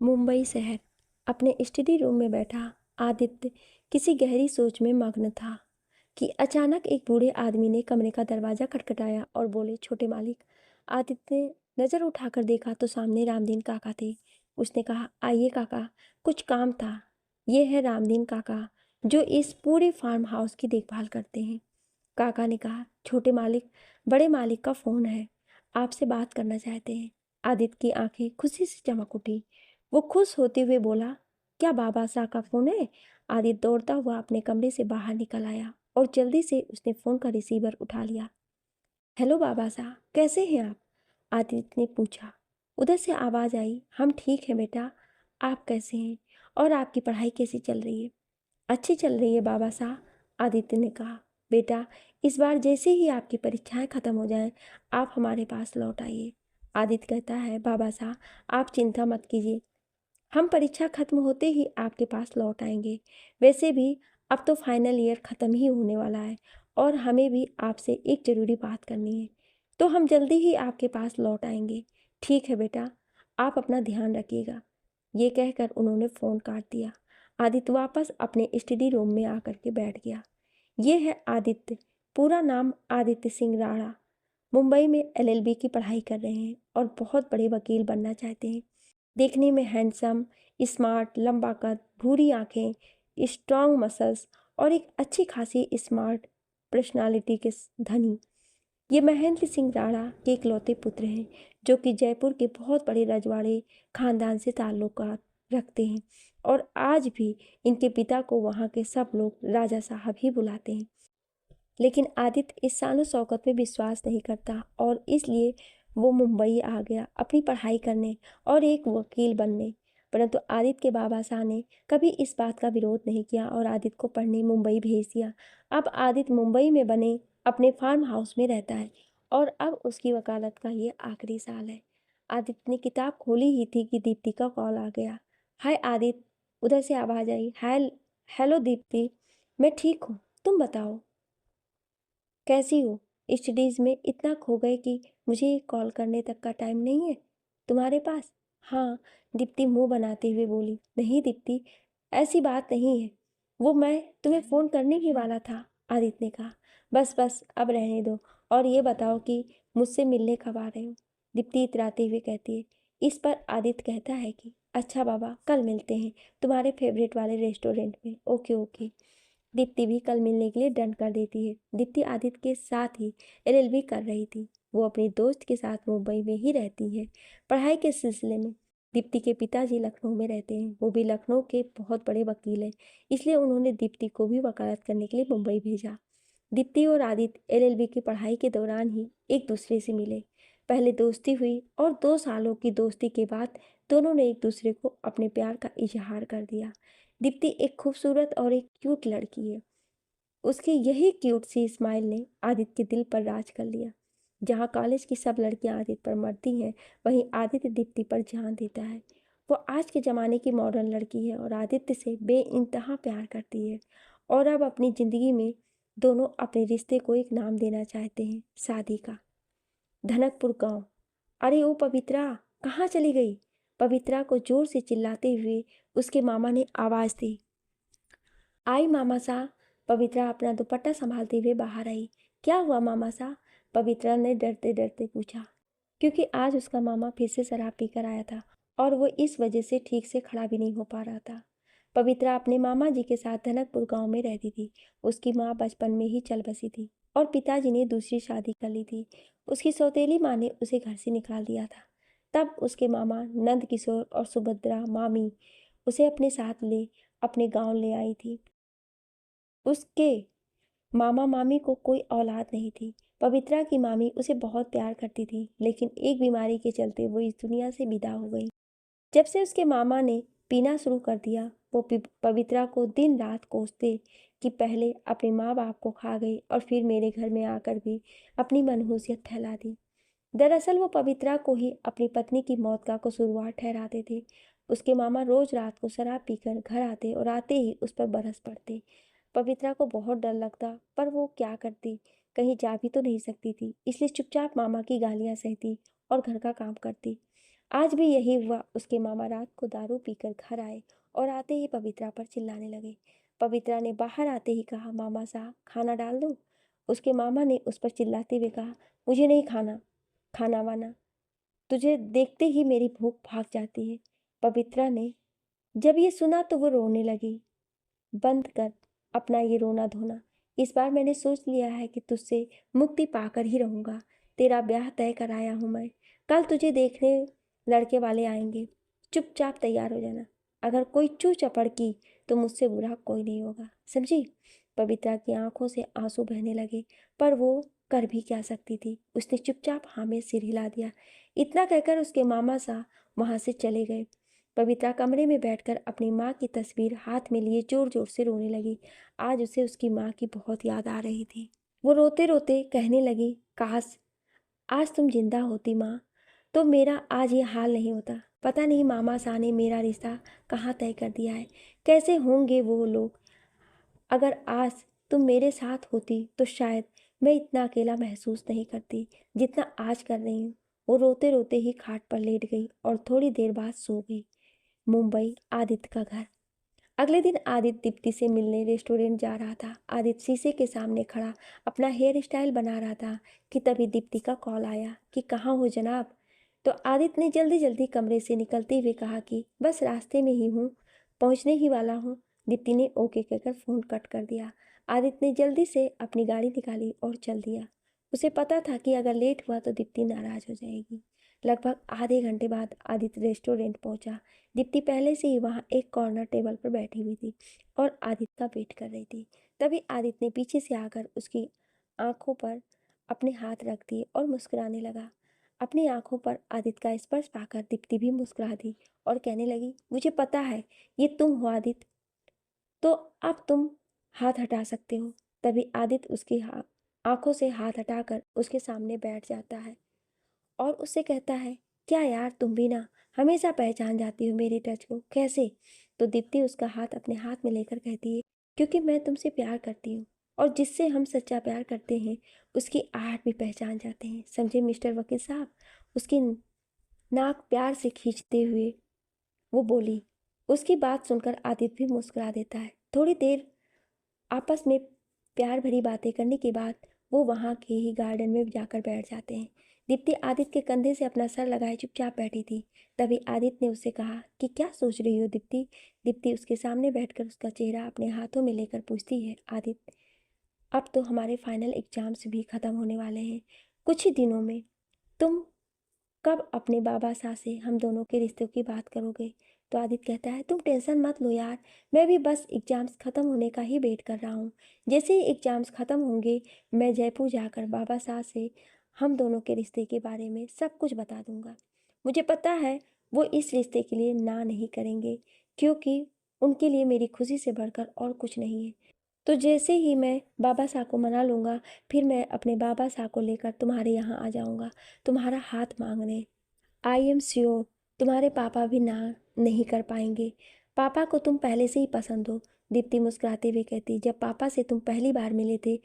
मुंबई शहर। अपने study room में बैठा आदित्य किसी गहरी सोच में मग्न था कि अचानक एक बूढ़े आदमी ने कमरे का दरवाजा खटखटाया और बोले, छोटे मालिक। आदित्य ने नजर उठाकर देखा तो सामने रामदीन काका थे। उसने कहा, आइए काका, कुछ काम था। ये है रामदीन काका, जो इस पूरे फार्म हाउस की देखभाल करते हैं। काका ने कहा, छोटे मालिक, बड़े मालिक का फोन है, आपसे बात करना चाहते हैं। आदित्य की आंखें खुशी से चमक उठी। वो खुश होते हुए बोला, क्या बाबा साहब का फोन है? आदित्य दौड़ता हुआ अपने कमरे से बाहर निकल आया और जल्दी से उसने फोन का रिसीवर उठा लिया। हेलो बाबा साहब, कैसे हैं आप? आदित्य ने पूछा। उधर से आवाज आई, हम ठीक हैं बेटा, आप कैसे हैं और आपकी पढ़ाई कैसी चल रही है? अच्छी चल रही है बाबा साहब, आदित्य ने कहा। बेटा, इस बार जैसे ही आपकी परीक्षाएं खत्म हो जाएं, आप हमारे पास लौट आइए। आदित्य कहता है, बाबा साहब आप चिंता मत कीजिए, हम परीक्षा खत्म होते ही आपके पास लौट आएंगे। वैसे भी अब तो फाइनल ईयर ख़त्म ही होने वाला है और हमें भी आपसे एक ज़रूरी बात करनी है, तो हम जल्दी ही आपके पास लौट आएंगे। ठीक है बेटा, आप अपना ध्यान रखिएगा। ये कहकर उन्होंने फ़ोन काट दिया। आदित्य वापस अपने स्टडी रूम में आकर के बैठ गया। ये है आदित्य, पूरा नाम आदित्य सिंह राणा। मुंबई में एलएलबी की पढ़ाई कर रहे हैं और बहुत बड़े वकील बनना चाहते हैं। देखने में हैंडसम, स्मार्ट, लंबा कद, भूरी आंखें, स्ट्रॉन्ग मसल्स और एक अच्छी खासी स्मार्ट पर्सनालिटी के धनी ये महेंद्र सिंह राणा के इकलौते पुत्र हैं, जो कि जयपुर के बहुत बड़े रजवाड़े खानदान से ताल्लुकात रखते हैं और आज भी इनके पिता को वहाँ के सब लोग राजा साहब ही बुलाते हैं। लेकिन आदित्य इस शानो शौकत में विश्वास नहीं करता और इसलिए वो मुंबई आ गया अपनी पढ़ाई करने और एक वकील बनने। परंतु आदित्य के बाबा साहब ने कभी इस बात का विरोध नहीं किया और आदित्य को पढ़ने मुंबई भेज दिया। अब आदित्य मुंबई में बने अपने फार्म हाउस में रहता है और अब उसकी वकालत का ये आखिरी साल है। आदित्य ने किताब खोली ही थी कि दीप्ति का कॉल आ गया। हाय आदित्य, उधर से आवाज़ आई। हाय, हेलो दीप्ति, मैं ठीक हूँ, तुम बताओ कैसी हो? स्टडीज़ में इतना खो गए कि मुझे कॉल करने तक का टाइम नहीं है तुम्हारे पास? हाँ, दीप्ति मुंह बनाते हुए बोली। नहीं दीप्ति, ऐसी बात नहीं है, वो मैं तुम्हें फ़ोन करने ही वाला था, आदित्य ने कहा। बस बस अब रहने दो और ये बताओ कि मुझसे मिलने कब आ रहे हो? दीप्ति इतराते हुए कहती है। इस पर आदित्य कहता है कि अच्छा बाबा, कल मिलते हैं तुम्हारे फेवरेट वाले रेस्टोरेंट में। Okay okay. दीप्ति भी कल मिलने के लिए डन कर देती है। दीप्ति आदित्य के साथ ही एलएलबी कर रही थी। वो अपने दोस्त के साथ मुंबई में ही रहती है पढ़ाई के सिलसिले में। दीप्ति के पिताजी लखनऊ में रहते हैं, वो भी लखनऊ के बहुत बड़े वकील हैं, इसलिए उन्होंने दीप्ति को भी वकालत करने के लिए मुंबई भेजा। दीप्ति और आदित्य एलएलबी की पढ़ाई के दौरान ही एक दूसरे से मिले। पहले दोस्ती हुई और 2 सालों की दोस्ती के बाद दोनों ने एक दूसरे को अपने प्यार का इजहार कर दिया। दीप्ति एक खूबसूरत और एक क्यूट लड़की है। उसकी यही क्यूट सी स्माइल ने आदित्य के दिल पर राज कर लिया। जहाँ कॉलेज की सब लड़कियां आदित्य पर मरती हैं, वहीं आदित्य दीप्ति पर जान देता है। वो आज के ज़माने की मॉडर्न लड़की है और आदित्य से बेइंतहा प्यार करती है और अब अपनी ज़िंदगी में दोनों अपने रिश्ते को एक नाम देना चाहते हैं, शादी का। धनकपुर गांव। अरे ओ पवित्रा, कहाँ चली गई? पवित्रा को जोर से चिल्लाते हुए उसके मामा ने आवाज़ दी। आई मामा साहब। पवित्रा अपना दुपट्टा संभालते हुए बाहर आई। क्या हुआ मामा साहब? पवित्रा ने डरते डरते पूछा, क्योंकि आज उसका मामा फिर से शराब पीकर आया था और वो इस वजह से ठीक से खड़ा भी नहीं हो पा रहा था। पवित्रा अपने मामा जी के साथ धनकपुर गांव में रहती थी। उसकी माँ बचपन में ही चल बसी थी और पिताजी ने दूसरी शादी कर ली थी। उसकी सौतेली माँ ने उसे घर से निकाल दिया था। तब उसके मामा नंद किशोर और सुभद्रा मामी उसे अपने साथ ले अपने गांव ले आई थी। उसके मामा मामी को कोई औलाद नहीं थी। पवित्रा की मामी उसे बहुत प्यार करती थी, लेकिन एक बीमारी के चलते वो इस दुनिया से विदा हो गई। जब से उसके मामा ने पीना शुरू कर दिया, वो पवित्रा को दिन रात कोसते कि पहले अपने माँ बाप को खा गई और फिर मेरे घर में आकर भी अपनी मनहूसियत फैला दी। दरअसल वो पवित्रा को ही अपनी पत्नी की मौत का कसूरवार ठहराते थे। उसके मामा रोज रात को शराब पीकर घर आते और आते ही उस पर बरस पड़ते। पवित्रा को बहुत डर लगता, पर वो क्या करती, कहीं जा भी तो नहीं सकती थी, इसलिए चुपचाप मामा की गालियां सहती और घर का काम करती। आज भी यही हुआ। उसके मामा रात को दारू पीकर घर आए और आते ही पवित्रा पर चिल्लाने लगे। पवित्रा ने बाहर आते ही कहा, मामा साहब खाना डाल दूं? उसके मामा ने उस पर चिल्लाते हुए कहा, मुझे नहीं खाना, खाना वाना, तुझे देखते ही मेरी भूख भाग जाती है। पवित्रा ने जब ये सुना तो वो रोने लगी। बंद कर अपना ये रोना धोना। इस बार मैंने सोच लिया है कि तुझसे मुक्ति पाकर ही रहूंगा। तेरा ब्याह तय कराया हूं मैं। कल तुझे देखने लड़के वाले आएंगे। चुपचाप तैयार हो जाना। अगर कोई चू चपड़ की तो मुझसे बुरा कोई नहीं होगा, समझी? पवित्रा की आंखों से आंसू बहने लगे, पर वो कर भी क्या सकती थी। उसने चुपचाप हाँ में सिर हिला दिया। इतना कहकर उसके मामा सा वहां से चले गए। पवित्रा कमरे में बैठकर अपनी माँ की तस्वीर हाथ में लिए जोर जोर से रोने लगी। आज उसे उसकी माँ की बहुत याद आ रही थी। वो रोते रोते कहने लगी, काश आज तुम जिंदा होती माँ, तो मेरा आज ये हाल नहीं होता। पता नहीं मामा शाह ने मेरा रिश्ता कहाँ तय कर दिया है। कैसे होंगे वो लोग। अगर आज तुम मेरे साथ होती तो शायद मैं इतना अकेला महसूस नहीं करती जितना आज कर रही हूँ। वो रोते रोते ही खाट पर लेट गई और थोड़ी देर बाद सो गई। मुंबई, आदित्य का घर। अगले दिन आदित्य दीप्ति से मिलने रेस्टोरेंट जा रहा था। आदित्य शीशे के सामने खड़ा अपना हेयर स्टाइल बना रहा था कि तभी दीप्ति का कॉल आया कि कहाँ हो जनाब। तो आदित्य ने जल्दी जल्दी कमरे से निकलते हुए कहा कि बस रास्ते में ही हूँ, पहुँचने ही वाला हूँ। दीप्ति ने ओके कहकर फ़ोन कट कर दिया। आदित्य ने जल्दी से अपनी गाड़ी निकाली और चल दिया। उसे पता था कि अगर लेट हुआ तो दीप्ति नाराज़ हो जाएगी। लगभग आधे घंटे बाद आदित्य रेस्टोरेंट पहुंचा। दीप्ति पहले से ही वहां एक कॉर्नर टेबल पर बैठी हुई थी और आदित्य का वेट कर रही थी। तभी आदित्य ने पीछे से आकर उसकी आंखों पर अपने हाथ रख दिए और मुस्कुराने लगा। अपनी आंखों पर आदित्य का स्पर्श पाकर दीप्ति भी मुस्कुरा दी और कहने लगी, मुझे पता है ये तुम हो आदित्य, तो अब तुम हाथ हटा सकते हो। तभी आदित्य उसकी आंखों से हाथ हटाकर उसके सामने बैठ जाता है और उससे कहता है, क्या यार तुम भी ना हमेशा पहचान जाती हो मेरे टच को, कैसे? तो दीप्ति उसका हाथ अपने हाथ में लेकर कहती है, क्योंकि मैं तुमसे प्यार करती हूँ और जिससे हम सच्चा प्यार करते हैं उसकी आहट भी पहचान जाते हैं, समझे मिस्टर वकील साहब? उसकी नाक प्यार से खींचते हुए वो बोली। उसकी बात सुनकर आदित्य भी मुस्कुरा देता है। थोड़ी देर आपस में प्यार भरी बातें करने के बाद वो वहाँ के ही गार्डन में जाकर बैठ जाते हैं। दीप्ति आदित्य के कंधे से अपना सर लगाए चुपचाप बैठी थी। तभी आदित्य ने उससे कहा कि क्या सोच रही हो दीप्ति? दीप्ति उसके सामने बैठकर उसका चेहरा अपने हाथों में लेकर पूछती है, आदित्य अब तो हमारे फाइनल एग्जाम्स भी ख़त्म होने वाले हैं कुछ ही दिनों में। तुम कब अपने बाबा साहब से हम दोनों के रिश्तों की बात करोगे? तो आदित्य कहता है, तुम टेंशन मत लो यार, मैं भी बस एग्जाम्स ख़त्म होने का ही वेट कर रहा हूँ। जैसे ही एग्जाम्स ख़त्म होंगे मैं जयपुर जाकर बाबा साहब से हम दोनों के रिश्ते के बारे में सब कुछ बता दूंगा। मुझे पता है वो इस रिश्ते के लिए ना नहीं करेंगे, क्योंकि उनके लिए मेरी खुशी से बढ़कर और कुछ नहीं है। तो जैसे ही मैं बाबा साहब को मना लूँगा फिर मैं अपने बाबा साहब को लेकर तुम्हारे यहाँ आ जाऊँगा तुम्हारा हाथ मांगने। आई एम श्योर तुम्हारे पापा भी ना नहीं कर पाएंगे। पापा को तुम पहले से ही पसंद हो। दीप्ति मुस्कुराते हुए कहती, जब पापा से तुम पहली बार मिले थे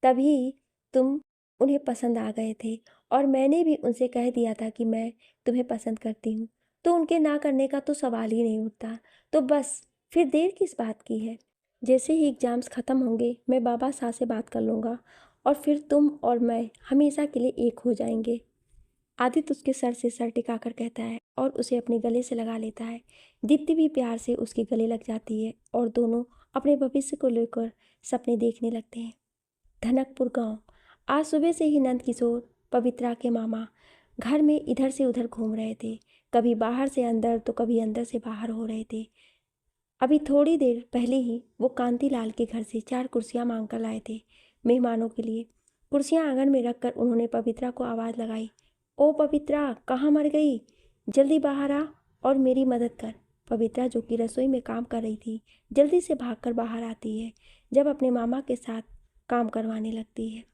तभी तुम उन्हें पसंद आ गए थे और मैंने भी उनसे कह दिया था कि मैं तुम्हें पसंद करती हूँ, तो उनके ना करने का तो सवाल ही नहीं उठता। तो बस फिर देर किस बात की है? जैसे ही एग्ज़ाम्स ख़त्म होंगे मैं बाबा साहब से बात कर लूँगा और फिर तुम और मैं हमेशा के लिए एक हो जाएंगे। आदित्य उसके सर से सर टिकाकर कहता है और उसे अपने गले से लगा लेता है। दीप्ति भी प्यार से उसके गले लग जाती है और दोनों अपने भविष्य को लेकर सपने देखने लगते हैं। धनकपुर गांव। आज सुबह से ही नंद किशोर, पवित्रा के मामा घर में इधर से उधर घूम रहे थे। कभी बाहर से अंदर तो कभी अंदर से बाहर हो रहे थे। अभी थोड़ी देर पहले ही वो कांतीलाल के घर से 4 कुर्सियां मांग कर लाए थे मेहमानों के लिए। कुर्सियां आंगन में रखकर उन्होंने पवित्रा को आवाज़ लगाई, ओ पवित्रा कहाँ मर गई, जल्दी बाहर आ और मेरी मदद कर। पवित्रा जो कि रसोई में काम कर रही थी जल्दी से भागकर बाहर आती है जब अपने मामा के साथ काम करवाने लगती है।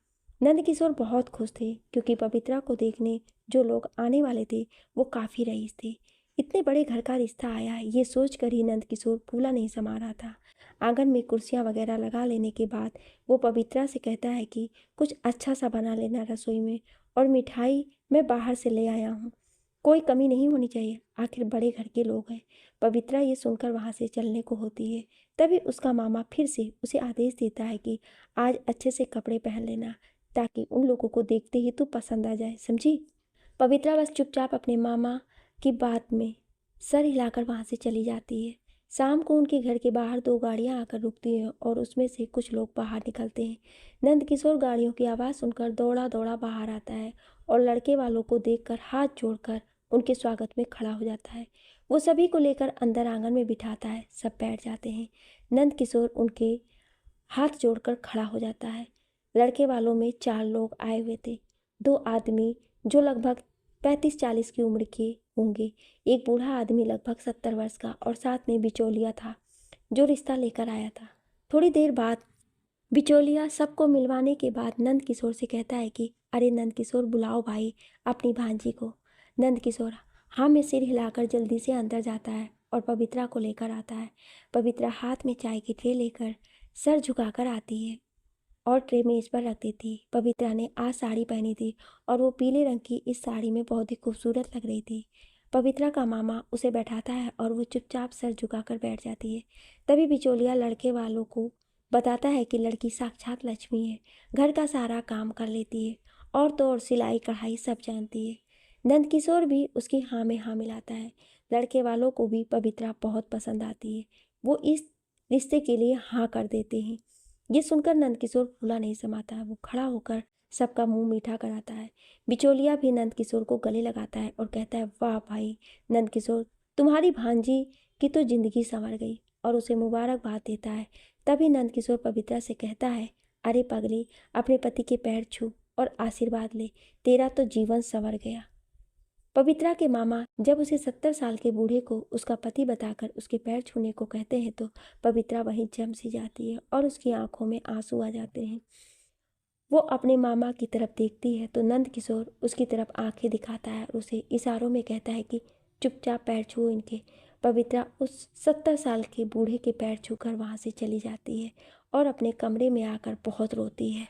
नंदकिशोर बहुत खुश थे क्योंकि पवित्रा को देखने जो लोग आने वाले थे वो काफ़ी रईस थे। इतने बड़े घर का रिश्ता आया है ये सोचकर ही नंदकिशोर फूला नहीं समा रहा था। आंगन में कुर्सियां वगैरह लगा लेने के बाद वो पवित्रा से कहता है कि कुछ अच्छा सा बना लेना रसोई में, और मिठाई मैं बाहर से ले आया हूँ। कोई कमी नहीं होनी चाहिए, आखिर बड़े घर के लोग हैं। पवित्रा ये सुनकर वहाँ से चलने को होती है। तभी उसका मामा फिर से उसे आदेश देता है कि आज अच्छे से कपड़े पहन लेना, ताकि उन लोगों को देखते ही तू पसंद आ जाए, समझी। पवित्रा बस चुपचाप अपने मामा की बात में सर हिलाकर वहाँ से चली जाती है। शाम को उनके घर के बाहर 2 गाड़ियाँ आकर रुकती हैं और उसमें से कुछ लोग बाहर निकलते हैं। नंदकिशोर गाड़ियों की आवाज़ सुनकर दौड़ा दौड़ा बाहर आता है और लड़के वालों को देखकर हाथ जोड़कर उनके स्वागत में खड़ा हो जाता है। वो सभी को लेकर अंदर आंगन में बिठाता है। सब बैठ जाते हैं। नंदकिशोर उनके हाथ जोड़कर खड़ा हो जाता है। लड़के वालों में 4 लोग आए हुए थे। 2 आदमी जो लगभग 35-40 की उम्र के होंगे, एक बूढ़ा आदमी लगभग 70 वर्ष का और साथ में बिचौलिया था जो रिश्ता लेकर आया था। थोड़ी देर बाद बिचौलिया सबको मिलवाने के बाद नंदकिशोर से कहता है कि अरे नंदकिशोर, बुलाओ भाई अपनी भांजी को। नंदकिशोर हाँ में सिर हिलाकर जल्दी से अंदर जाता है और पवित्रा को लेकर आता है। पवित्रा हाथ में चाय की ट्रे लेकर सर झुकाकर आती है और ट्रे मेज पर रख देती। पवित्रा ने आज साड़ी पहनी थी और वो पीले रंग की इस साड़ी में बहुत ही खूबसूरत लग रही थी। पवित्रा का मामा उसे बैठाता है और वो चुपचाप सर झुकाकर बैठ जाती है। तभी बिचौलिया लड़के वालों को बताता है कि लड़की साक्षात लक्ष्मी है, घर का सारा काम कर लेती है और तो और सिलाई कढ़ाई सब जानती है। नंदकिशोर भी उसकी हाँ में हाँ मिलाता है। लड़के वालों को भी पवित्रा बहुत पसंद आती है। वो इस रिश्ते के लिए हाँ कर देते हैं। ये सुनकर नंदकिशोर फूला नहीं समाता है। वो खड़ा होकर सबका मुंह मीठा कराता है। बिचौलिया भी नंदकिशोर को गले लगाता है और कहता है वाह भाई नंदकिशोर, तुम्हारी भांजी की तो जिंदगी संवर गई, और उसे मुबारकबाद देता है। तभी नंदकिशोर पवित्रा से कहता है अरे पगली, अपने पति के पैर छू और आशीर्वाद ले, तेरा तो जीवन संवर गया। पवित्रा के मामा जब उसे 70 साल के बूढ़े को उसका पति बताकर उसके पैर छूने को कहते हैं तो पवित्रा वहीं जम सी जाती है और उसकी आंखों में आंसू आ जाते हैं। वो अपने मामा की तरफ देखती है तो नंदकिशोर उसकी तरफ आंखें दिखाता है और उसे इशारों में कहता है कि चुपचाप पैर छुओ इनके। पवित्रा उस 70 साल के बूढ़े के पैर छूकर वहाँ से चली जाती है और अपने कमरे में आकर बहुत रोती है।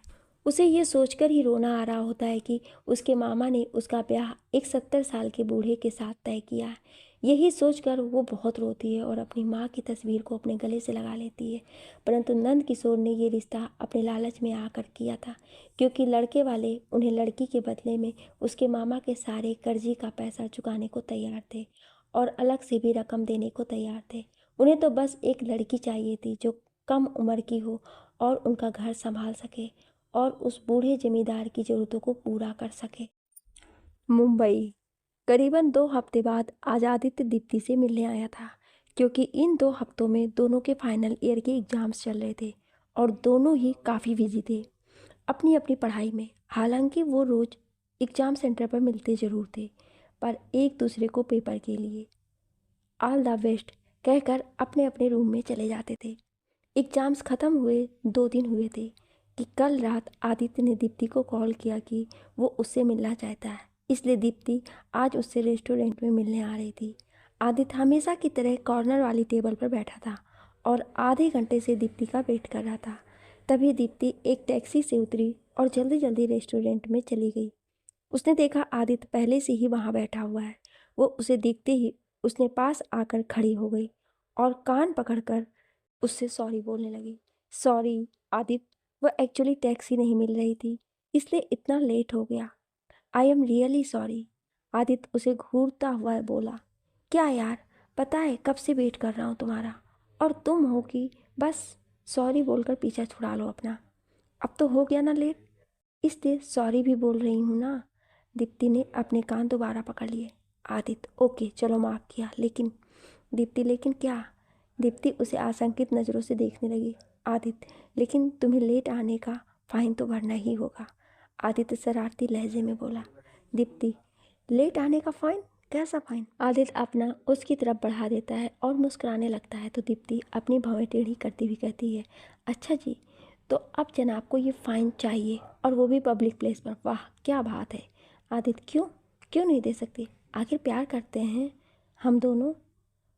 उसे ये सोचकर ही रोना आ रहा होता है कि उसके मामा ने उसका ब्याह एक 70 साल के बूढ़े के साथ तय किया है। यही सोचकर वो बहुत रोती है और अपनी माँ की तस्वीर को अपने गले से लगा लेती है। परंतु नंदकिशोर ने ये रिश्ता अपने लालच में आकर किया था, क्योंकि लड़के वाले उन्हें लड़की के बदले में उसके मामा के सारे कर्जी का पैसा चुकाने को तैयार थे और अलग से भी रकम देने को तैयार थे। उन्हें तो बस एक लड़की चाहिए थी जो कम उम्र की हो और उनका घर संभाल सके और उस बूढ़े जमींदार की ज़रूरतों को पूरा कर सके। मुंबई करीबन 2 हफ्ते बाद आज आदित्य दीप्ति से मिलने आया था, क्योंकि इन 2 हफ्तों में दोनों के फाइनल ईयर के एग्ज़ाम्स चल रहे थे और दोनों ही काफ़ी बिजी थे अपनी अपनी पढ़ाई में। हालांकि वो रोज़ एग्ज़ाम सेंटर पर मिलते ज़रूर थे, पर एक दूसरे को पेपर के लिए ऑल द बेस्ट कहकर अपने अपने रूम में चले जाते थे। एग्ज़ाम्स ख़त्म हुए 2 दिन हुए थे कि कल रात आदित्य ने दीप्ति को कॉल किया कि वो उससे मिलना चाहता है, इसलिए दीप्ति आज उससे रेस्टोरेंट में मिलने आ रही थी। आदित्य हमेशा की तरह कॉर्नर वाली टेबल पर बैठा था और आधे घंटे से दीप्ति का वेट कर रहा था। तभी दीप्ति एक टैक्सी से उतरी और जल्दी जल्दी रेस्टोरेंट में चली गई। उसने देखा आदित्य पहले से ही वहाँ बैठा हुआ है। वो उसे देखते ही उसने पास आकर खड़ी हो गई और कान पकड़कर उससे सॉरी बोलने लगी। सॉरी आदित्य, वो एक्चुअली टैक्सी नहीं मिल रही थी, इसलिए इतना लेट हो गया। I am really sorry. Aditya उसे घूरता हुआ बोला। क्या यार, पता है कब से वेट कर रहा हूँ तुम्हारा, और तुम हो कि बस सॉरी बोलकर पीछा छुड़ा लो अपना। अब तो हो गया ना लेट, इसलिए सॉरी भी बोल रही हूँ ना। दीप्ति ने अपने कान दोबारा पकड़ लिए। आदित्य ओके चलो माफ़ किया, लेकिन दीप्ति लेकिन क्या? दीप्ति उसे आशंकित नज़रों से देखने लगी। आदित्य लेकिन तुम्हें लेट आने का फाइन तो भरना ही होगा, आदित्य शरारती लहजे में बोला। दीप्ति लेट आने का फाइन? कैसा फाइन? आदित्य अपना उसकी तरफ बढ़ा देता है और मुस्कुराने लगता है तो दीप्ति अपनी भवें टेढ़ी करती हुई कहती है अच्छा जी, तो अब जनाब को ये फ़ाइन चाहिए और वो भी पब्लिक प्लेस पर। वाह क्या बात है। आदित्य क्यों क्यों नहीं दे सकती, आखिर प्यार करते हैं हम दोनों।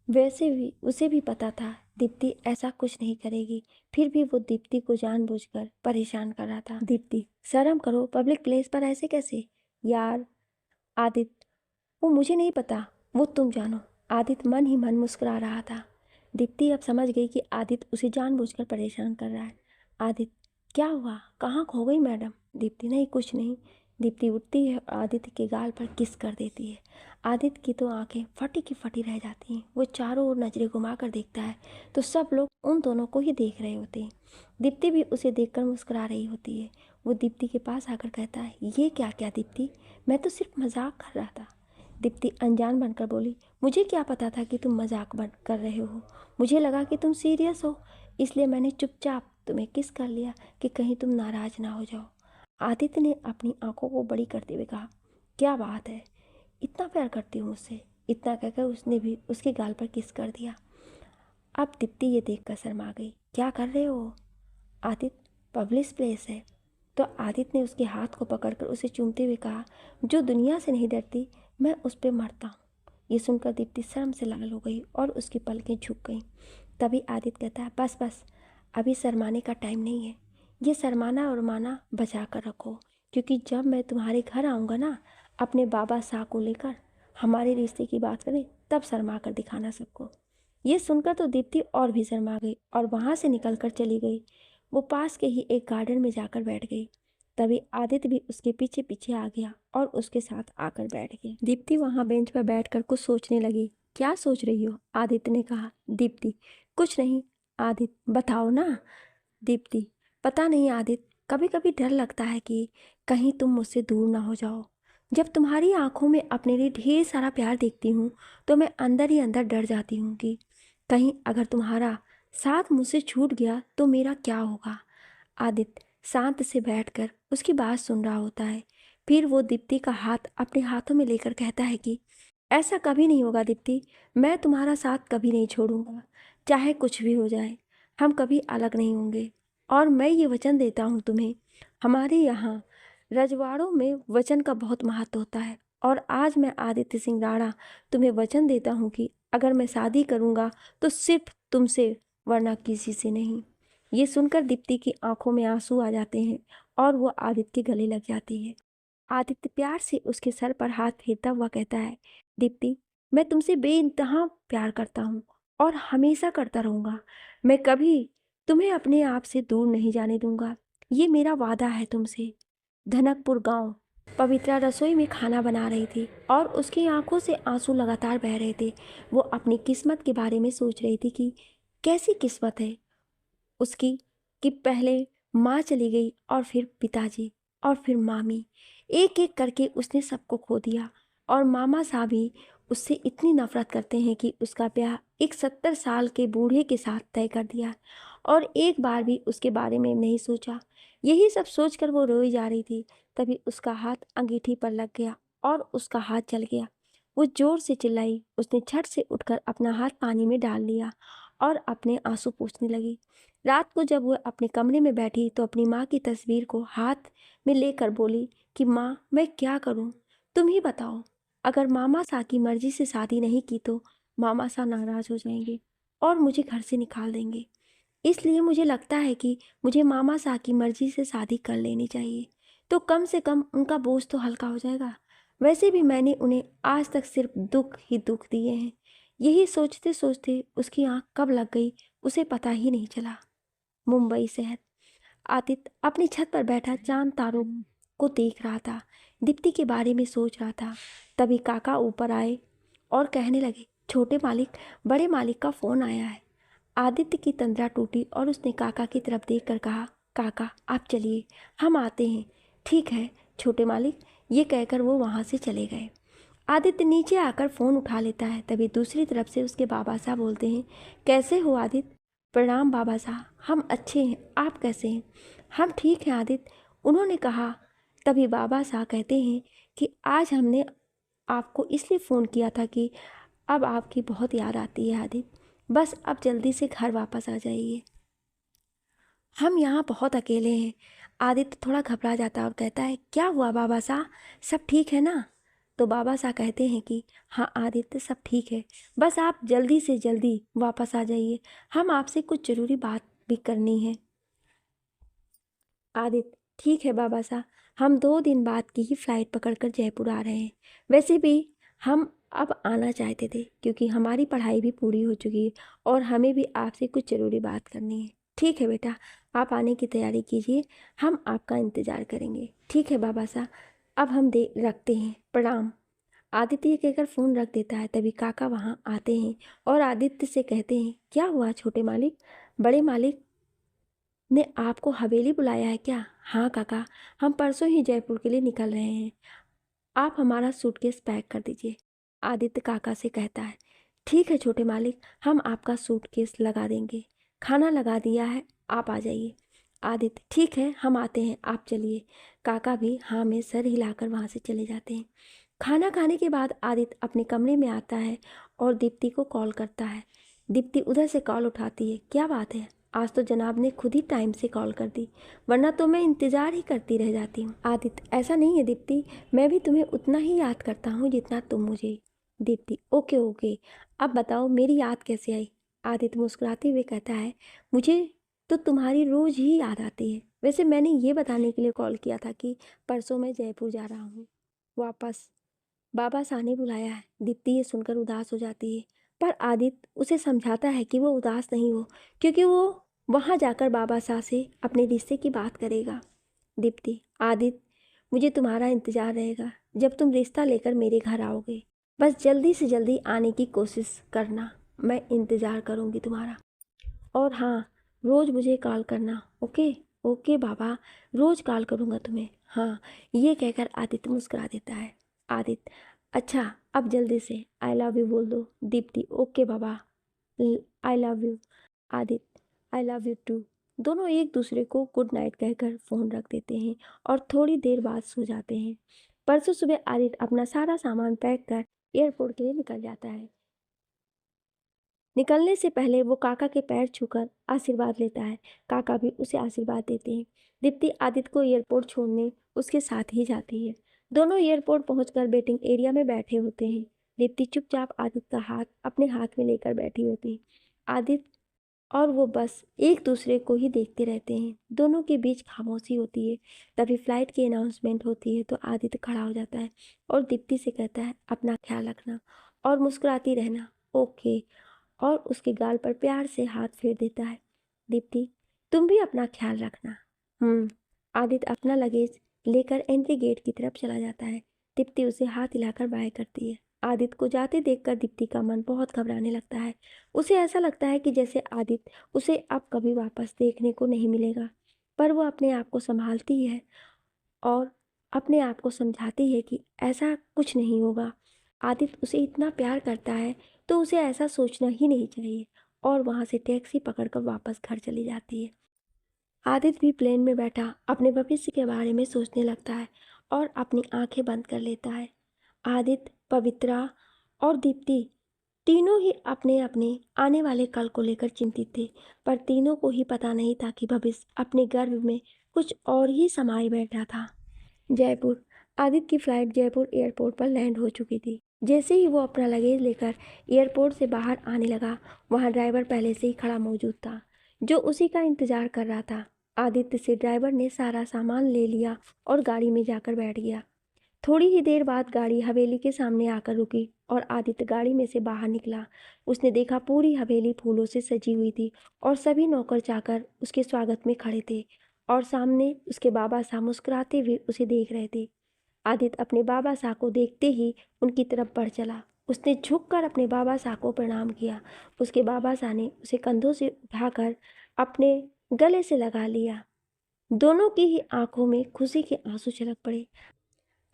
वैसे भी उसे भी पता था दीप्ति ऐसा कुछ नहीं करेगी, फिर भी वो दीप्ति को जानबूझकर परेशान कर रहा था। दीप्ति शर्म करो, पब्लिक प्लेस पर ऐसे कैसे यार। आदित्य वो मुझे नहीं पता, वो तुम जानो। आदित्य मन ही मन मुस्कुरा रहा था। दीप्ति अब समझ गई कि आदित्य उसे जानबूझकर परेशान कर रहा है। आदित्य, क्या हुआ? कहाँ खो गई मैडम? दीप्ति, नहीं कुछ नहीं। दीप्ति उठती है और आदित्य के गाल पर किस कर देती है। आदित्य की तो आंखें फटी की फटी रह जाती हैं। वो चारों ओर नजरें घुमा कर देखता है तो सब लोग उन दोनों को ही देख रहे होते हैं। दीप्ति भी उसे देखकर मुस्कुरा रही होती है। वो दीप्ति के पास आकर कहता है, ये क्या क्या दीप्ति, मैं तो सिर्फ मजाक कर रहा था। दीप्ति अनजान बनकर बोली, मुझे क्या पता था कि तुम मजाक बन कर रहे हो। मुझे लगा कि तुम सीरियस हो, इसलिए मैंने चुपचाप तुम्हें किस कर लिया कि कहीं तुम नाराज ना हो जाओ। आदित्य ने अपनी आंखों को बड़ी करते हुए कहा, क्या बात है, इतना प्यार करती हूँ मुझसे? इतना कहकर उसने भी उसके गाल पर किस कर दिया। अब दीप्ति ये देखकर शर्मा गई। क्या कर रहे हो? आदित्य, पब्लिक प्लेस है। तो आदित्य ने उसके हाथ को पकड़कर उसे चूमते हुए कहा, जो दुनिया से नहीं डरती मैं उस पर मरता हूँ। ये सुनकर दीप्ति शर्म से लाल हो गई और उसकी पलकें झुक गईं। तभी आदित्य कहता है, बस बस, अभी शर्माने का टाइम नहीं है। ये शर्माना और माना बचा कर रखो, क्योंकि जब मैं तुम्हारे घर आऊँगा ना, अपने बाबा शाह को लेकर हमारे रिश्ते की बात करें, तब शर्मा कर दिखाना सबको। ये सुनकर तो दीप्ति और भी शर्मा गई और वहाँ से निकल कर चली गई। वो पास के ही एक गार्डन में जाकर बैठ गई। तभी आदित्य भी उसके पीछे पीछे आ गया और उसके साथ आकर बैठ गया। दीप्ति वहाँ बेंच पर बैठकर कुछ सोचने लगी। क्या सोच रही हो? आदित्य ने कहा। दीप्ति, कुछ नहीं। आदित्य, बताओ ना। दीप्ति, पता नहीं आदित्य, कभी कभी डर लगता है कि कहीं तुम मुझसे दूर ना हो जाओ। जब तुम्हारी आंखों में अपने लिए ढेर सारा प्यार देखती हूँ तो मैं अंदर ही अंदर डर जाती हूँ कि कहीं अगर तुम्हारा साथ मुझसे छूट गया तो मेरा क्या होगा। आदित्य शांत से बैठकर उसकी बात सुन रहा होता है। फिर वो दीप्ति का हाथ अपने हाथों में लेकर कहता है कि ऐसा कभी नहीं होगा दीप्ति, मैं तुम्हारा साथ कभी नहीं छोड़ूंगा, चाहे कुछ भी हो जाए। हम कभी अलग नहीं होंगे और मैं ये वचन देता हूँ तुम्हें। हमारे यहाँ रजवाड़ों में वचन का बहुत महत्व होता है और आज मैं आदित्य सिंह राणा तुम्हें वचन देता हूँ कि अगर मैं शादी करूँगा तो सिर्फ तुमसे, वरना किसी से नहीं। ये सुनकर दीप्ति की आंखों में आंसू आ जाते हैं और वो आदित्य के गले लग जाती है। आदित्य प्यार से उसके सर पर हाथ फेरता हुआ कहता है, दीप्ति, मैं तुमसे बेइंतहा प्यार करता हूँ और हमेशा करता रहूँगा। मैं कभी तुम्हें अपने आप से दूर नहीं जाने दूंगा। ये मेरा वादा है तुमसे। धनकपुर गांव। पवित्रा रसोई में खाना बना रही थी और उसकी आंखों से आंसू लगातार बह रहे थे। वो अपनी किस्मत के बारे में सोच रही थी कि कैसी किस्मत है उसकी कि पहले माँ चली गई और फिर पिताजी और फिर मामी। एक एक करके उसने सबको खो दिया और मामा साहब भी उससे इतनी नफरत करते हैं कि उसका ब्याह एक 70 साल के बूढ़े के साथ तय कर दिया और एक बार भी उसके बारे में नहीं सोचा। यही सब सोचकर वो रोई जा रही थी। तभी उसका हाथ अंगीठी पर लग गया और उसका हाथ जल गया। वो जोर से चिल्लाई। उसने झट से उठकर अपना हाथ पानी में डाल लिया और अपने आंसू पोंछने लगी। रात को जब वह अपने कमरे में बैठी तो अपनी माँ की तस्वीर को हाथ में लेकर बोली कि माँ, मैं क्या करूँ, तुम ही बताओ। अगर मामा सा की मर्जी से शादी नहीं की तो मामा सा नाराज हो जाएंगे और मुझे घर से निकाल देंगे। इसलिए मुझे लगता है कि मुझे मामा सा की मर्जी से शादी कर लेनी चाहिए, तो कम से कम उनका बोझ तो हल्का हो जाएगा। वैसे भी मैंने उन्हें आज तक सिर्फ दुख ही दुख दिए हैं। यही सोचते सोचते उसकी आंख कब लग गई उसे पता ही नहीं चला। मुंबई शहर। आदित्य अपनी छत पर बैठा चांद तारों को देख रहा था, दीप्ति के बारे में सोच रहा था। तभी काका ऊपर आए और कहने लगे, छोटे मालिक, बड़े मालिक का फोन आया है। आदित्य की तंद्रा टूटी और उसने काका की तरफ देखकर कहा, काका आप चलिए, हम आते हैं। ठीक है छोटे मालिक, ये कहकर वो वहाँ से चले गए। आदित्य नीचे आकर फ़ोन उठा लेता है। तभी दूसरी तरफ से उसके बाबा साहब बोलते हैं, कैसे हो आदित्य? प्रणाम बाबा साहब, हम अच्छे हैं, आप कैसे हैं? हम ठीक हैं आदित्य, उन्होंने कहा। तभी बाबा साहब कहते हैं कि आज हमने आपको इसलिए फ़ोन किया था कि अब आपकी बहुत याद आती है आदित्य, बस अब जल्दी से घर वापस आ जाइए, हम यहाँ बहुत अकेले हैं। आदित्य थोड़ा घबरा जाता है और कहता है, क्या हुआ बाबा साहब, सब ठीक है ना? तो बाबा साहब कहते हैं कि हाँ आदित्य, सब ठीक है, बस आप जल्दी से जल्दी वापस आ जाइए, हम आपसे कुछ ज़रूरी बात भी करनी है। आदित्य, ठीक है बाबा साहब, हम 2 दिन बाद की ही फ्लाइट पकड़कर जयपुर आ रहे हैं। वैसे भी हम अब आना चाहते थे क्योंकि हमारी पढ़ाई भी पूरी हो चुकी है और हमें भी आपसे कुछ ज़रूरी बात करनी है। ठीक है बेटा, आप आने की तैयारी कीजिए, हम आपका इंतज़ार करेंगे। ठीक है बाबा साहब, अब हम रखते हैं, प्रणाम। आदित्य ये कहकर फ़ोन रख देता है। तभी काका वहाँ आते हैं और आदित्य से कहते हैं, क्या हुआ छोटे मालिक? बड़े मालिक ने आपको हवेली बुलाया है क्या? हाँ काका, हम परसों ही जयपुर के लिए निकल रहे हैं, आप हमारा सूटकेस पैक कर दीजिए। आदित्य काका से कहता है, ठीक है छोटे मालिक, हम आपका सूटकेस लगा देंगे। खाना लगा दिया है, आप आ जाइए। आदित्य, ठीक है हम आते हैं, आप चलिए। काका भी हाँ में सर हिलाकर वहाँ से चले जाते हैं। खाना खाने के बाद आदित्य अपने कमरे में आता है और दीप्ति को कॉल करता है। दीप्ति उधर से कॉल उठाती है। क्या बात है, आज तो जनाब ने खुद ही टाइम से कॉल कर दी, वरना तो मैं इंतज़ार ही करती रह जाती हूँ। आदित्य, ऐसा नहीं है दीप्ति, मैं भी तुम्हें उतना ही याद करता हूँ जितना तुम मुझे। दीप्ति, ओके ओके, अब बताओ मेरी याद कैसे आई? आदित्य मुस्कुराते हुए कहता है, मुझे तो तुम्हारी रोज़ ही याद आती है। वैसे मैंने ये बताने के लिए कॉल किया था कि परसों मैं जयपुर जा रहा हूँ वापस, बाबा शाह ने बुलाया है। दीप्ति ये सुनकर उदास हो जाती है, पर आदित्य उसे समझाता है कि वो उदास नहीं हो, क्योंकि वो वहाँ जाकर बाबा शाह से अपने रिश्ते की बात करेगा। दीप्ति, आदित्य मुझे तुम्हारा इंतज़ार रहेगा जब तुम रिश्ता लेकर मेरे घर आओगे। बस जल्दी से जल्दी आने की कोशिश करना, मैं इंतज़ार करूँगी तुम्हारा। और हाँ, रोज़ मुझे कॉल करना, ओके? ओके बाबा, रोज़ कॉल करूँगा तुम्हें। हाँ, ये कहकर आदित्य मुस्कुरा देता है। आदित्य, अच्छा अब जल्दी से आई लव यू बोल दो। दीप्ति, ओके बाबा, I love you. Aditya, I love you too. दोनों एक दूसरे को गुड नाइट कहकर फ़ोन रख देते हैं और थोड़ी देर बाद सो जाते हैं। परसों सुबह आदित्य अपना सारा सामान पैक कर एयरपोर्ट के लिए निकल जाता है। निकलने से पहले वो काका के पैर छूकर आशीर्वाद लेता है। काका भी उसे आशीर्वाद देते हैं। दीप्ति आदित्य को एयरपोर्ट छोड़ने उसके साथ ही जाती है। दोनों एयरपोर्ट पहुंचकर वेटिंग एरिया में बैठे होते हैं। दीप्ति चुपचाप आदित्य का हाथ अपने हाथ में लेकर बैठी होती है। आदित्य और वो बस एक दूसरे को ही देखते रहते हैं। दोनों के बीच खामोशी होती है। तभी फ्लाइट की अनाउंसमेंट होती है तो आदित्य खड़ा हो जाता है और दीप्ति से कहता है, अपना ख्याल रखना और मुस्कुराती रहना, ओके। और उसके गाल पर प्यार से हाथ फेर देता है। दीप्ति, तुम भी अपना ख्याल रखना। आदित्य अपना लगेज लेकर एंट्री गेट की तरफ चला जाता है। दीप्ति उसे हाथ हिलाकर बाय करती है। आदित्य को जाते देखकर दीप्ति का मन बहुत घबराने लगता है। उसे ऐसा लगता है कि जैसे आदित्य उसे अब कभी वापस देखने को नहीं मिलेगा। पर वो अपने आप को संभालती है और अपने आप को समझाती है कि ऐसा कुछ नहीं होगा। आदित्य उसे इतना प्यार करता है तो उसे ऐसा सोचना ही नहीं चाहिए। और वहाँ से टैक्सी पकड़कर वापस घर चली जाती है। आदित्य भी प्लेन में बैठा अपने भविष्य के बारे में सोचने लगता है और अपनी आंखें बंद कर लेता है। आदित्य, पवित्रा और दीप्ति तीनों ही अपने अपने आने वाले कल को लेकर चिंतित थे, पर तीनों को ही पता नहीं था कि भविष्य अपने गर्भ में कुछ और ही समाये बैठा था। जयपुर। आदित्य की फ्लाइट जयपुर एयरपोर्ट पर लैंड हो चुकी थी। जैसे ही वो अपना लगेज लेकर एयरपोर्ट से बाहर आने लगा, वहाँ ड्राइवर पहले से ही खड़ा मौजूद था, जो उसी का इंतजार कर रहा था। आदित्य से ड्राइवर ने सारा सामान ले लिया और गाड़ी में जाकर बैठ गया। थोड़ी ही देर बाद गाड़ी हवेली के सामने आकर रुकी और आदित्य गाड़ी में से बाहर निकला। उसने देखा पूरी हवेली फूलों से सजी हुई थी और सभी नौकर चाकर उसके स्वागत में खड़े थे और सामने उसके बाबा साहब मुस्कुराते हुए उसे देख रहे थे। आदित्य अपने बाबा साहब को देखते ही उनकी तरफ बढ़ चला। उसने झुककर अपने बाबा साहब को प्रणाम किया। उसके बाबा साहब ने उसे कंधों से उठाकर अपने गले से लगा लिया। दोनों की ही आंखों में खुशी के आंसू छलक पड़े।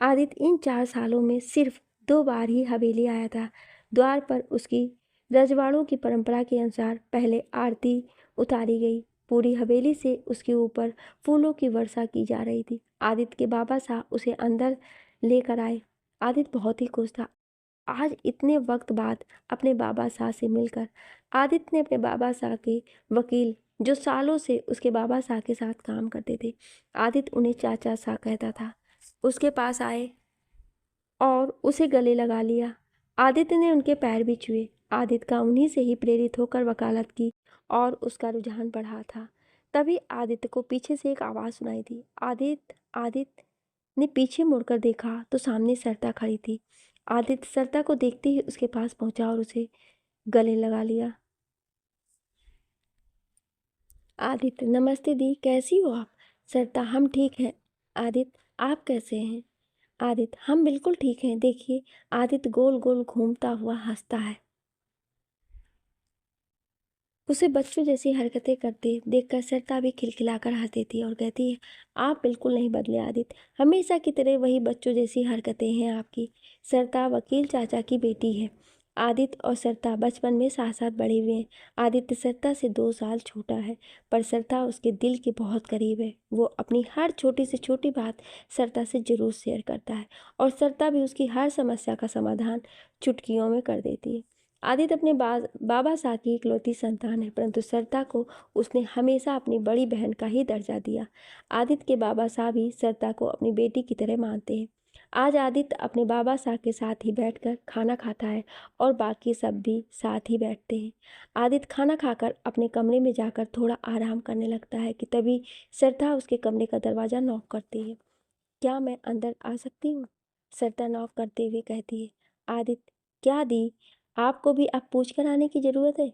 आदित्य इन 4 सालों में सिर्फ 2 बार ही हवेली आया था। द्वार पर उसकी रजवाड़ों की परंपरा के अनुसार पहले आरती उतारी गई। पूरी हवेली से उसके ऊपर फूलों की वर्षा की जा रही थी। आदित्य के बाबा साहब उसे अंदर लेकर आए। आदित्य बहुत ही खुश था आज इतने वक्त बाद अपने बाबा साहब से मिलकर। आदित्य ने अपने बाबा साहब के वकील, जो सालों से उसके बाबा साहब के साथ काम करते थे, आदित्य उन्हें चाचा साहब कहता था, उसके पास आए और उसे गले लगा लिया। आदित्य ने उनके पैर भी छुए। आदित्य का उन्हीं से ही प्रेरित होकर वकालत की और उसका रुझान बढ़ा था। तभी आदित्य को पीछे से एक आवाज़ सुनाई दी, आदित्य। आदित्य ने पीछे मुड़कर देखा तो सामने सरिता खड़ी थी। आदित्य सरता को देखते ही उसके पास पहुंचा और उसे गले लगा लिया। आदित्य, नमस्ते दी, कैसी हो आप? सरता, हम ठीक हैं। आदित्य, आप कैसे हैं? आदित्य, हम बिल्कुल ठीक हैं। देखिए, आदित्य गोल गोल घूमता हुआ हंसता है। उसे बच्चों जैसी हरकतें करते देखकर सरता भी खिलखिलाकर हंस देती है और कहती है, आप बिल्कुल नहीं बदले आदित्य, हमेशा की तरह वही बच्चों जैसी हरकतें हैं आपकी। सरता वकील चाचा की बेटी है। आदित्य और सरता बचपन में साथ साथ बड़े हुए हैं। आदित्य सरता से 2 साल छोटा है, पर सरता उसके दिल के बहुत करीब है। वो अपनी हर छोटी से छोटी बात सरता से जरूर शेयर करता है और सरता भी उसकी हर समस्या का समाधान चुटकियों में कर देती है। आदित्य अपने बाबा साहब की इकलौती संतान है, परंतु सरता को उसने हमेशा अपनी बड़ी बहन का ही दर्जा दिया। आदित्य के बाबा साहब भी सरता को अपनी बेटी की तरह मानते हैं। आज आदित्य अपने बाबा साहब के साथ ही बैठकर खाना खाता है और बाकी सब भी साथ ही बैठते हैं। आदित्य खाना खाकर अपने कमरे में जाकर थोड़ा आराम करने लगता है कि तभी सरता उसके कमरे का दरवाज़ा नॉक करती है। क्या मैं अंदर आ सकती हूँ? सरता नॉक करते हुए कहती है। आदित्य, क्या दी, आपको भी अब पूछ कर आने की ज़रूरत है?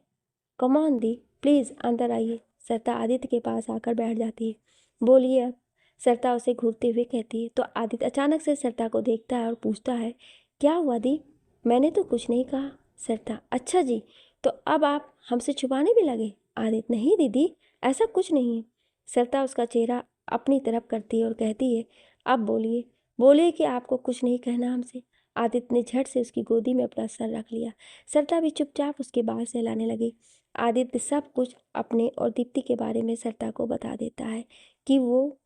कम ऑन दी, प्लीज़ अंदर आइए। सरता आदित्य के पास आकर बैठ जाती है। बोलिए अब, सरता उसे घूरते हुए कहती है। तो आदित्य अचानक से सरता को देखता है और पूछता है, क्या हुआ दी? मैंने तो कुछ नहीं कहा। सरता, अच्छा जी, तो अब आप हमसे छुपाने भी लगे? आदित्य, नहीं दीदी, ऐसा कुछ नहीं है। सरता उसका चेहरा अपनी तरफ करती है और कहती है, अब बोलिए, बोलिए कि आपको कुछ नहीं कहना हमसे। आदित्य ने झट से उसकी गोदी में अपना सर रख लिया। सरता भी चुपचाप उसके बाल सहलाने लगी। आदित्य सब कुछ अपने और दीप्ति के बारे में सरता को बता देता है कि वो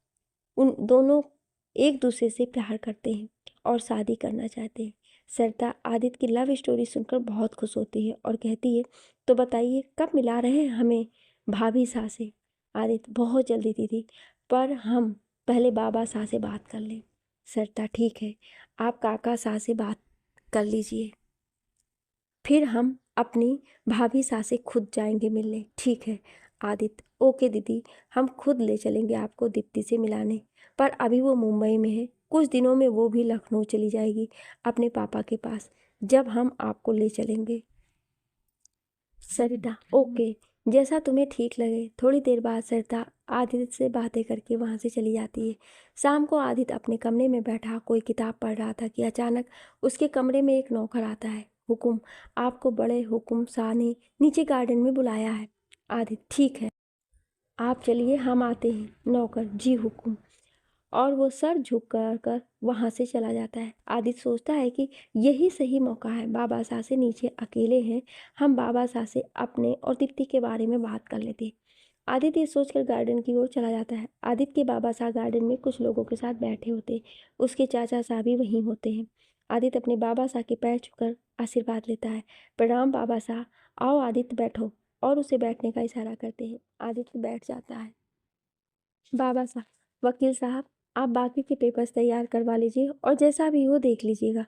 उन दोनों एक दूसरे से प्यार करते हैं और शादी करना चाहते हैं। सरता आदित्य की लव स्टोरी सुनकर बहुत खुश होती है और कहती है, तो बताइए कब मिला रहे हैं हमें भाभी साह से? आदित्य, बहुत जल्दी दीदी, पर हम पहले बाबा साह से बात कर लें। सरता, ठीक है, आप काका साह से बात कर लीजिए, फिर हम अपनी भाभी साह से खुद जाएंगे मिलने। ठीक है। आदित्य, ओके दीदी, हम खुद ले चलेंगे आपको दीप्ति से मिलाने, पर अभी वो मुंबई में है, कुछ दिनों में वो भी लखनऊ चली जाएगी अपने पापा के पास, जब हम आपको ले चलेंगे। सरिता, ओके, जैसा तुम्हें ठीक लगे। थोड़ी देर बाद सरिता आदित्य से बातें करके वहाँ से चली जाती है। शाम को आदित्य अपने कमरे में बैठा कोई किताब पढ़ रहा था कि अचानक उसके कमरे में एक नौकर आता है। हुकुम, आपको बड़े हुकुम शाह ने नीचे गार्डन में बुलाया है। आदित्य, ठीक है, आप चलिए, हम आते हैं। नौकर, जी हुकुम, और वो सर झुक कर वहाँ से चला जाता है। आदित्य सोचता है कि यही सही मौका है, बाबा साहब से नीचे अकेले हैं, हम बाबा साहब से अपने और दीप्ति के बारे में बात कर लेते हैं। आदित्य ये सोचकर गार्डन की ओर चला जाता है। आदित्य के बाबा साहब गार्डन में कुछ लोगों के साथ बैठे होते हैं। उसके चाचा साहब भी वहीं होते हैं। आदित्य अपने बाबा साहब के पैर छूकर आशीर्वाद लेता है। प्रणाम बाबा साहब, आओ आदित्य बैठो, और उसे बैठने का इशारा करते हैं। आदित्य बैठ जाता है। बाबा साहब, वकील साहब, आप बाकी के पेपर्स तैयार करवा लीजिए और जैसा भी हो देख लीजिएगा।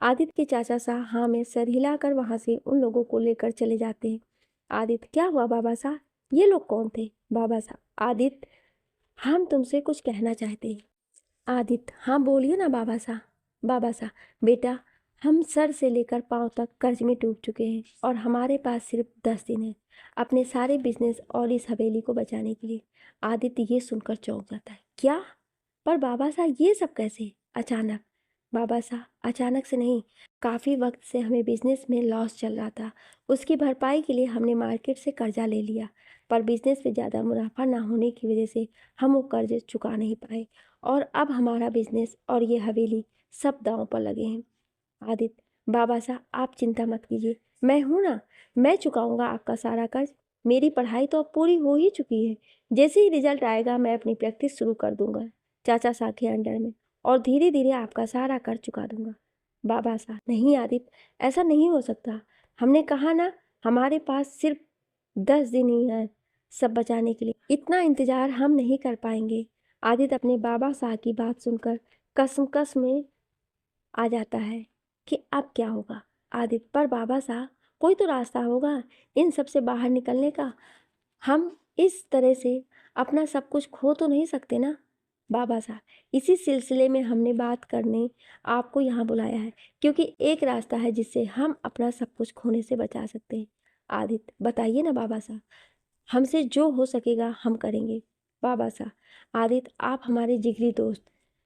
आदित्य के चाचा साहब हाँ में सर हिलाकर वहाँ से उन लोगों को लेकर चले जाते हैं। आदित्य, क्या हुआ बाबा साहब, ये लोग कौन थे? बाबा साहब, आदित्य, हम तुमसे कुछ कहना चाहते हैं। आदित्य, हाँ बोलिए ना बाबा साहब। बाबा साहब, बेटा, हम सर से लेकर पाँव तक कर्ज में डूब चुके हैं और हमारे पास सिर्फ 10 दिन है अपने सारे बिजनेस और इस हवेली को बचाने के लिए। आदित्य ये सुनकर चौंक जाता है। क्या? पर बाबा साहब ये सब कैसे अचानक? बाबा साहब, अचानक से नहीं, काफ़ी वक्त से हमें बिजनेस में लॉस चल रहा था, उसकी भरपाई के लिए हमने मार्केट से कर्जा ले लिया, पर बिजनेस में ज़्यादा मुनाफा ना होने की वजह से हम वो कर्ज चुका नहीं पाए और अब हमारा बिजनेस और ये हवेली सब दांव पर लगे हैं। आदित्य, बाबा साहब आप चिंता मत कीजिए, मैं हूँ ना, मैं चुकाऊंगा आपका सारा कर्ज। मेरी पढ़ाई तो अब पूरी हो ही चुकी है, जैसे ही रिजल्ट आएगा मैं अपनी प्रैक्टिस शुरू कर दूंगा चाचा साहब के अंडर में, और धीरे धीरे आपका सारा कर्ज चुका दूंगा। बाबा साहब, नहीं आदित्य, ऐसा नहीं हो सकता, हमने कहा ना, हमारे पास सिर्फ 10 दिन ही है सब बचाने के लिए, इतना इंतजार हम नहीं कर पाएंगे। आदित्य अपने बाबा साहब की बात सुनकर कसमकस में आ जाता है कि अब क्या होगा। आदित्य, पर बाबा साहब कोई तो रास्ता होगा इन सब से बाहर निकलने का, हम इस तरह से अपना सब कुछ खो तो नहीं सकते ना। बाबा साहब, इसी सिलसिले में हमने बात करने आपको यहाँ बुलाया है, क्योंकि एक रास्ता है जिससे हम अपना सब कुछ खोने से बचा सकते हैं। आदित्य, बताइए ना बाबा साहब, हमसे जो हो सकेगा हम करेंगे। बाबा साहब, आदित्य, आप हमारे जिगरी दोस्त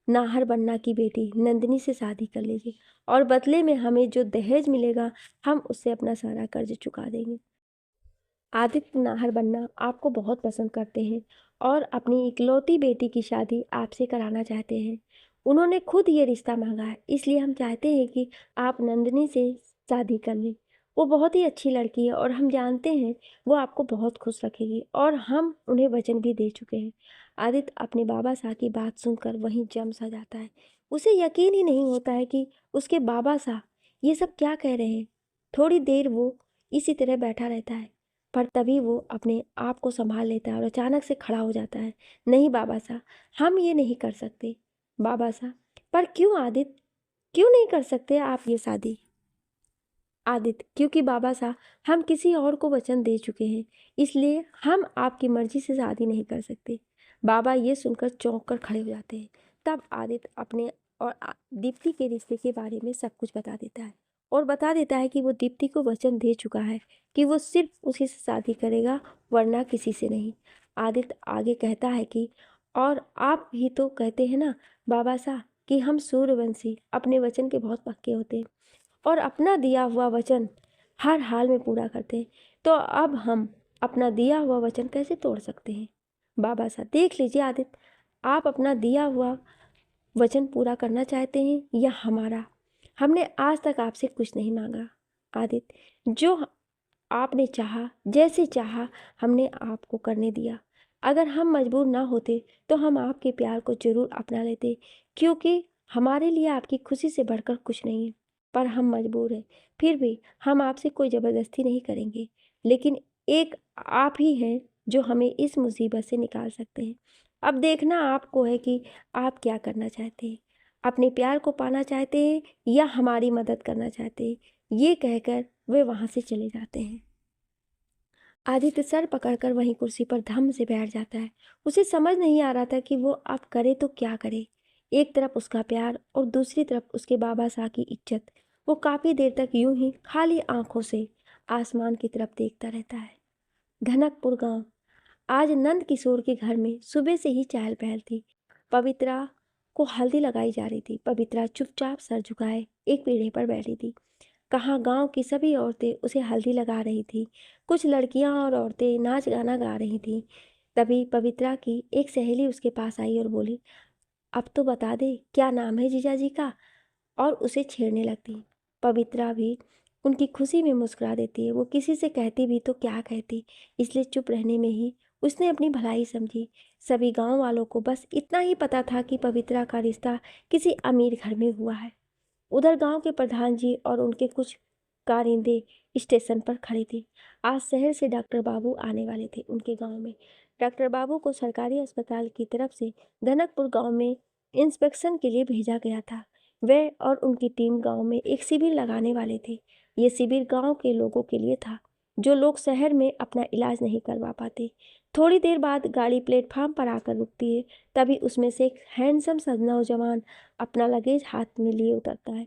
नाहर बन्ना की बेटी नंदिनी से शादी कर लीजिए और बदले में हमें जो दहेज मिलेगा हम उससे अपना सारा कर्ज चुका देंगे। आदित्य नाहर बन्ना आपको बहुत पसंद करते हैं और अपनी इकलौती बेटी की शादी आपसे कराना चाहते हैं। उन्होंने खुद ये रिश्ता मांगा है, इसलिए हम चाहते हैं कि आप नंदिनी से शादी कर लें। वो बहुत ही अच्छी लड़की है और हम जानते हैं वो आपको बहुत खुश रखेगी और हम उन्हें वचन भी दे चुके हैं। आदित्य अपने बाबा साहब की बात सुनकर वहीं जम सा जाता है। उसे यकीन ही नहीं होता है कि उसके बाबा साहब ये सब क्या कह रहे हैं। थोड़ी देर वो इसी तरह बैठा रहता है, पर तभी वो अपने आप को संभाल लेता है और अचानक से खड़ा हो जाता है। नहीं बाबा साहब, हम ये नहीं कर सकते। बाबा साहब, पर क्यों आदित्य, क्यों नहीं कर सकते आप ये शादी? आदित्य, क्योंकि बाबा साहब हम किसी और को वचन दे चुके हैं, इसलिए हम आपकी मर्जी से शादी नहीं कर सकते। बाबा ये सुनकर चौंक कर खड़े हो जाते हैं। तब आदित्य अपने और दीप्ति के रिश्ते के बारे में सब कुछ बता देता है और बता देता है कि वो दीप्ति को वचन दे चुका है कि वो सिर्फ उसी से शादी करेगा, वरना किसी से नहीं। आदित्य आगे कहता है कि और आप भी तो कहते हैं ना बाबा साहब कि हम सूर्यवंशी अपने वचन के बहुत पक्के होते हैं और अपना दिया हुआ वचन हर हाल में पूरा करते हैं, तो अब हम अपना दिया हुआ वचन कैसे तोड़ सकते हैं? बाबा साहब, देख लीजिए आदित्य, आप अपना दिया हुआ वचन पूरा करना चाहते हैं या हमारा? हमने आज तक आपसे कुछ नहीं मांगा आदित्य, जो आपने चाहा, जैसे चाहा हमने आपको करने दिया। अगर हम मजबूर ना होते तो हम आपके प्यार को जरूर अपना लेते, क्योंकि हमारे लिए आपकी खुशी से बढ़कर कुछ नहीं है। पर हम मजबूर हैं, फिर भी हम आपसे कोई ज़बरदस्ती नहीं करेंगे। लेकिन एक आप ही हैं जो हमें इस मुसीबत से निकाल सकते हैं। अब देखना आपको है कि आप क्या करना चाहते हैं, अपने प्यार को पाना चाहते हैं या हमारी मदद करना चाहते हैं। ये कहकर वे वहाँ से चले जाते हैं। आदित्य सर पकड़कर वहीं कुर्सी पर धम से बैठ जाता है। उसे समझ नहीं आ रहा था कि वो अब करे तो क्या करे। एक तरफ उसका प्यार और दूसरी तरफ उसके बाबा साहब की इज्जत। वो काफ़ी देर तक यूं ही खाली आंखों से आसमान की तरफ देखता रहता है। घनकपुर गांव। आज नंद किशोर के घर में सुबह से ही चहल पहल थी। पवित्रा को हल्दी लगाई जा रही थी। पवित्रा चुपचाप सर झुकाए एक पीढ़े पर बैठी थी। कहाँ गांव की सभी औरतें उसे हल्दी लगा रही थी। कुछ लड़कियां और औरतें नाच गाना गा रही थीं। तभी पवित्रा की एक सहेली उसके पास आई और बोली, अब तो बता दे क्या नाम है जीजाजी का, और उसे छेड़ने लगती। पवित्रा भी उनकी खुशी में मुस्कुरा देती है। वो किसी से कहती भी तो क्या कहती, इसलिए चुप रहने में ही उसने अपनी भलाई समझी। सभी गांव वालों को बस इतना ही पता था कि पवित्रा का रिश्ता किसी अमीर घर में हुआ है। उधर गांव के प्रधान जी और उनके कुछ कारिंदे स्टेशन पर खड़े थे। आज शहर से डॉक्टर बाबू आने वाले थे उनके गांव में। डॉक्टर बाबू को सरकारी अस्पताल की तरफ से धनकपुर गांव में इंस्पेक्शन के लिए भेजा गया था। वे और उनकी टीम गांव में एक शिविर लगाने वाले थे। ये शिविर गांव के लोगों के लिए था जो लोग शहर में अपना इलाज नहीं करवा पाते। थोड़ी देर बाद गाड़ी प्लेटफार्म पर आकर रुकती है। तभी उसमें से एक हैंडसम सा नौजवान अपना लगेज हाथ में लिए उतरता है।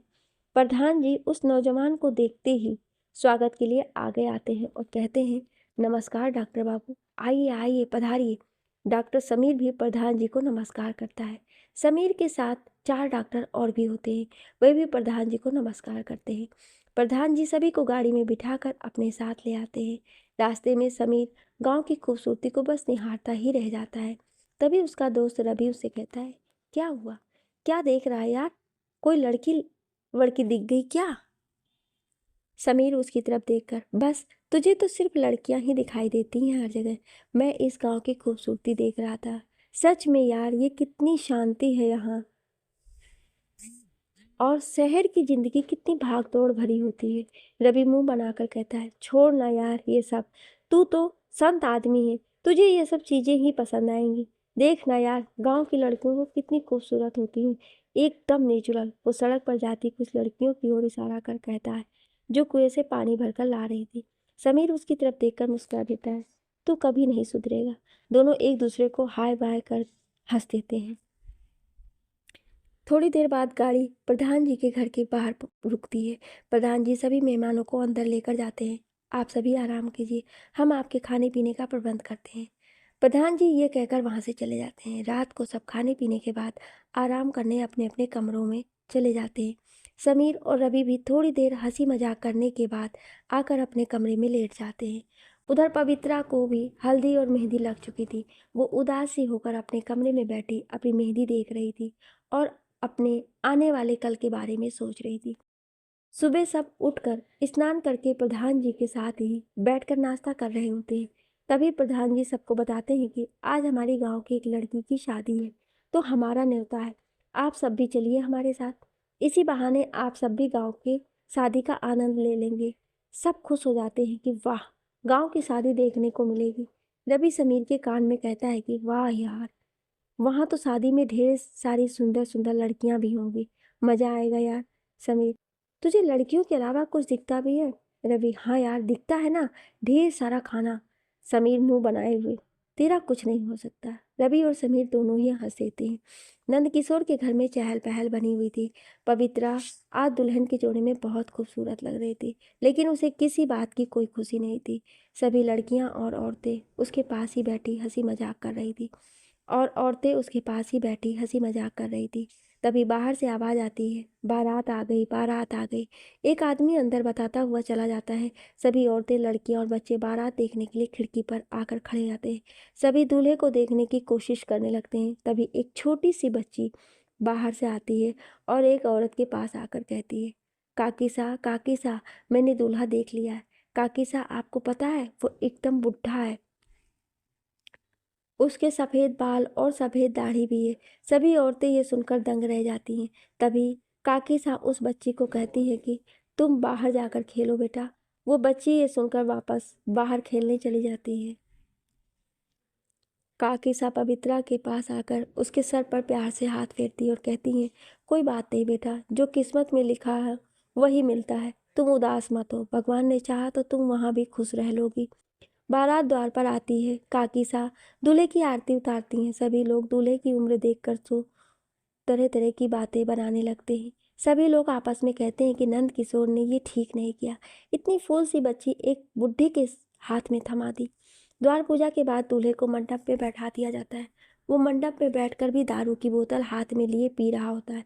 प्रधान जी उस नौजवान को देखते ही स्वागत के लिए आगे आते हैं और कहते हैं, नमस्कार डॉक्टर बाबू, आइए आइए पधारिए। डॉक्टर समीर भी प्रधान जी को नमस्कार करता है। समीर के साथ 4 डॉक्टर और भी होते हैं, वे भी प्रधान जी को नमस्कार करते हैं। प्रधान जी सभी को गाड़ी में बिठाकर अपने साथ ले आते हैं। रास्ते में समीर गांव की खूबसूरती को बस निहारता ही रह जाता है। तभी उसका दोस्त रवि उससे कहता है, क्या हुआ, क्या देख रहा है यार, कोई लड़की वड़की दिख गई क्या? समीर उसकी तरफ देखकर, बस तुझे तो सिर्फ लड़कियां ही दिखाई देती हैं हर जगह। मैं इस गांव की खूबसूरती देख रहा था। सच में यार, ये कितनी शांति है यहाँ, और शहर की जिंदगी कितनी भाग दौड़ भरी होती है। रवि मुंह बनाकर कहता है, छोड़ ना यार ये सब, तू तो संत आदमी है, तुझे ये सब चीजें ही पसंद आएंगी। देख ना यार, गांव की लड़कियों को कितनी खूबसूरत होती हैं, एकदम नेचुरल। वो सड़क पर जाती कुछ लड़कियों की ओर इशारा कर कहता है, जो कुएं से पानी भरकर ला रही थी। समीर उसकी तरफ देखकर मुस्कुरा देता है, तू कभी नहीं सुधरेगा। दोनों एक दूसरे को हाय बाय कर हंस देते हैं। थोड़ी देर बाद गाड़ी प्रधान जी के घर के बाहर रुकती है। प्रधान जी सभी मेहमानों को अंदर लेकर जाते हैं। आप सभी आराम कीजिए, हम आपके खाने पीने का प्रबंध करते हैं। प्रधान जी ये कहकर वहाँ से चले जाते हैं। रात को सब खाने पीने के बाद आराम करने अपने अपने कमरों में चले जाते हैं। समीर और रवि भी थोड़ी देर हंसी मजाक करने के बाद आकर अपने कमरे में लेट जाते हैं। उधर पवित्रा को भी हल्दी और मेहंदी लग चुकी थी। वो उदास सी होकर अपने कमरे में बैठी अपनी मेहंदी देख रही थी और अपने आने वाले कल के बारे में सोच रही थी। सुबह सब उठकर स्नान करके प्रधान जी के साथ ही बैठकर नाश्ता कर रहे होते हैं। तभी प्रधान जी सबको बताते हैं कि आज हमारे गांव की एक लड़की की शादी है, तो हमारा न्योता है, आप सब भी चलिए हमारे साथ। इसी बहाने आप सब भी गांव के शादी का आनंद ले लेंगे। सब खुश हो जाते हैं कि वाह, गांव की शादी देखने को मिलेगी। रवि समीर के कान में कहता है कि वाह यार, वहाँ तो शादी में ढेर सारी सुंदर सुंदर लड़कियां भी होंगी, मजा आएगा यार। समीर, तुझे लड़कियों के अलावा कुछ दिखता भी है? रवि, हाँ यार दिखता है ना, ढेर सारा खाना। समीर मुंह बनाए हुए, तेरा कुछ नहीं हो सकता। रवि और समीर दोनों ही हंस देते हैं। नंदकिशोर के घर में चहल पहल बनी हुई थी। पवित्रा आज दुल्हन के जोड़े में बहुत खूबसूरत लग रही थी, लेकिन उसे किसी बात की कोई खुशी नहीं थी। सभी लड़कियां और औरतें उसके पास ही बैठी हंसी मजाक कर रही थी और औरतें उसके पास ही बैठी हंसी मजाक कर रही थी। तभी बाहर से आवाज़ आती है, बारात आ गई, बारात आ गई। एक आदमी अंदर बताता हुआ चला जाता है। सभी औरतें, लड़कियां और बच्चे बारात देखने के लिए खिड़की पर आकर खड़े जाते हैं। सभी दूल्हे को देखने की कोशिश करने लगते हैं। तभी एक छोटी सी बच्ची बाहर से आती है और एक औरत के पास आकर कहती है, काकी सा, मैंने दूल्हा देख लिया है। काकी सा, आपको पता है वो एकदम बुढ़ा है, उसके सफ़ेद बाल और सफ़ेद दाढ़ी भी है। सभी औरतें ये सुनकर दंग रह जाती हैं। तभी काकी सा उस बच्ची को कहती है कि तुम बाहर जाकर खेलो बेटा। वो बच्ची ये सुनकर वापस बाहर खेलने चली जाती है। काकी सा पवित्रा के पास आकर उसके सर पर प्यार से हाथ फेरती है और कहती है, कोई बात नहीं बेटा, जो किस्मत में लिखा है वही मिलता है, तुम उदास मत हो, भगवान ने चाहा तो तुम वहाँ भी खुश रह लोगी। बारात द्वार पर आती है। काकी सा दूल्हे की आरती उतारती हैं। सभी लोग दूल्हे की उम्र देखकर तो तरह तरह की बातें बनाने लगते हैं। सभी लोग आपस में कहते हैं कि नंद किशोर ने ये ठीक नहीं किया, इतनी फूल सी बच्ची एक बुढ़े के हाथ में थमा दी। द्वार पूजा के बाद दूल्हे को मंडप पे बैठा दिया जाता है। वो मंडप पे बैठकर भी दारू की बोतल हाथ में लिए पी रहा होता है।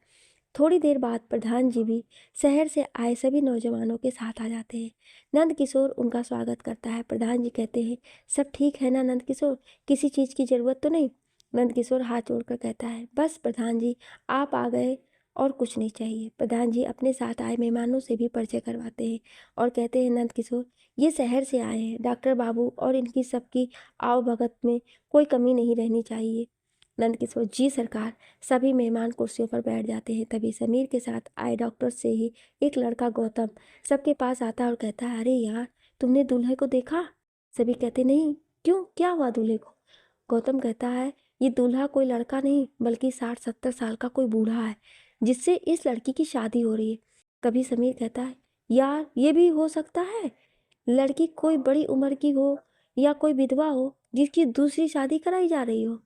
थोड़ी देर बाद प्रधान जी भी शहर से आए सभी नौजवानों के साथ आ जाते हैं। नंद किशोर उनका स्वागत करता है। प्रधान जी कहते हैं, सब ठीक है ना नंद किशोर, किसी चीज़ की ज़रूरत तो नहीं? नंद किशोर हाथ जोड़कर कहता है, बस प्रधान जी, आप आ गए और कुछ नहीं चाहिए। प्रधान जी अपने साथ आए मेहमानों से भी परिचय करवाते हैं और कहते हैं, नंद किशोर ये शहर से आए हैं, डॉक्टर बाबू और इनकी सबकी आवभगत में कोई कमी नहीं रहनी चाहिए। नंदकिशोर, जी सरकार। सभी मेहमान कुर्सियों पर बैठ जाते हैं। तभी समीर के साथ आए डॉक्टर से ही एक लड़का गौतम सबके पास आता है और कहता है, अरे यार, तुमने दूल्हे को देखा? सभी कहते, नहीं, क्यों, क्या हुआ दूल्हे को? गौतम कहता है, ये दूल्हा कोई लड़का नहीं बल्कि 60-70 साल का कोई बूढ़ा है, जिससे इस लड़की की शादी हो रही है। तभी समीर कहता है, यार ये भी हो सकता है, लड़की कोई बड़ी उम्र की हो या कोई विधवा हो जिसकी दूसरी शादी कराई जा रही हो।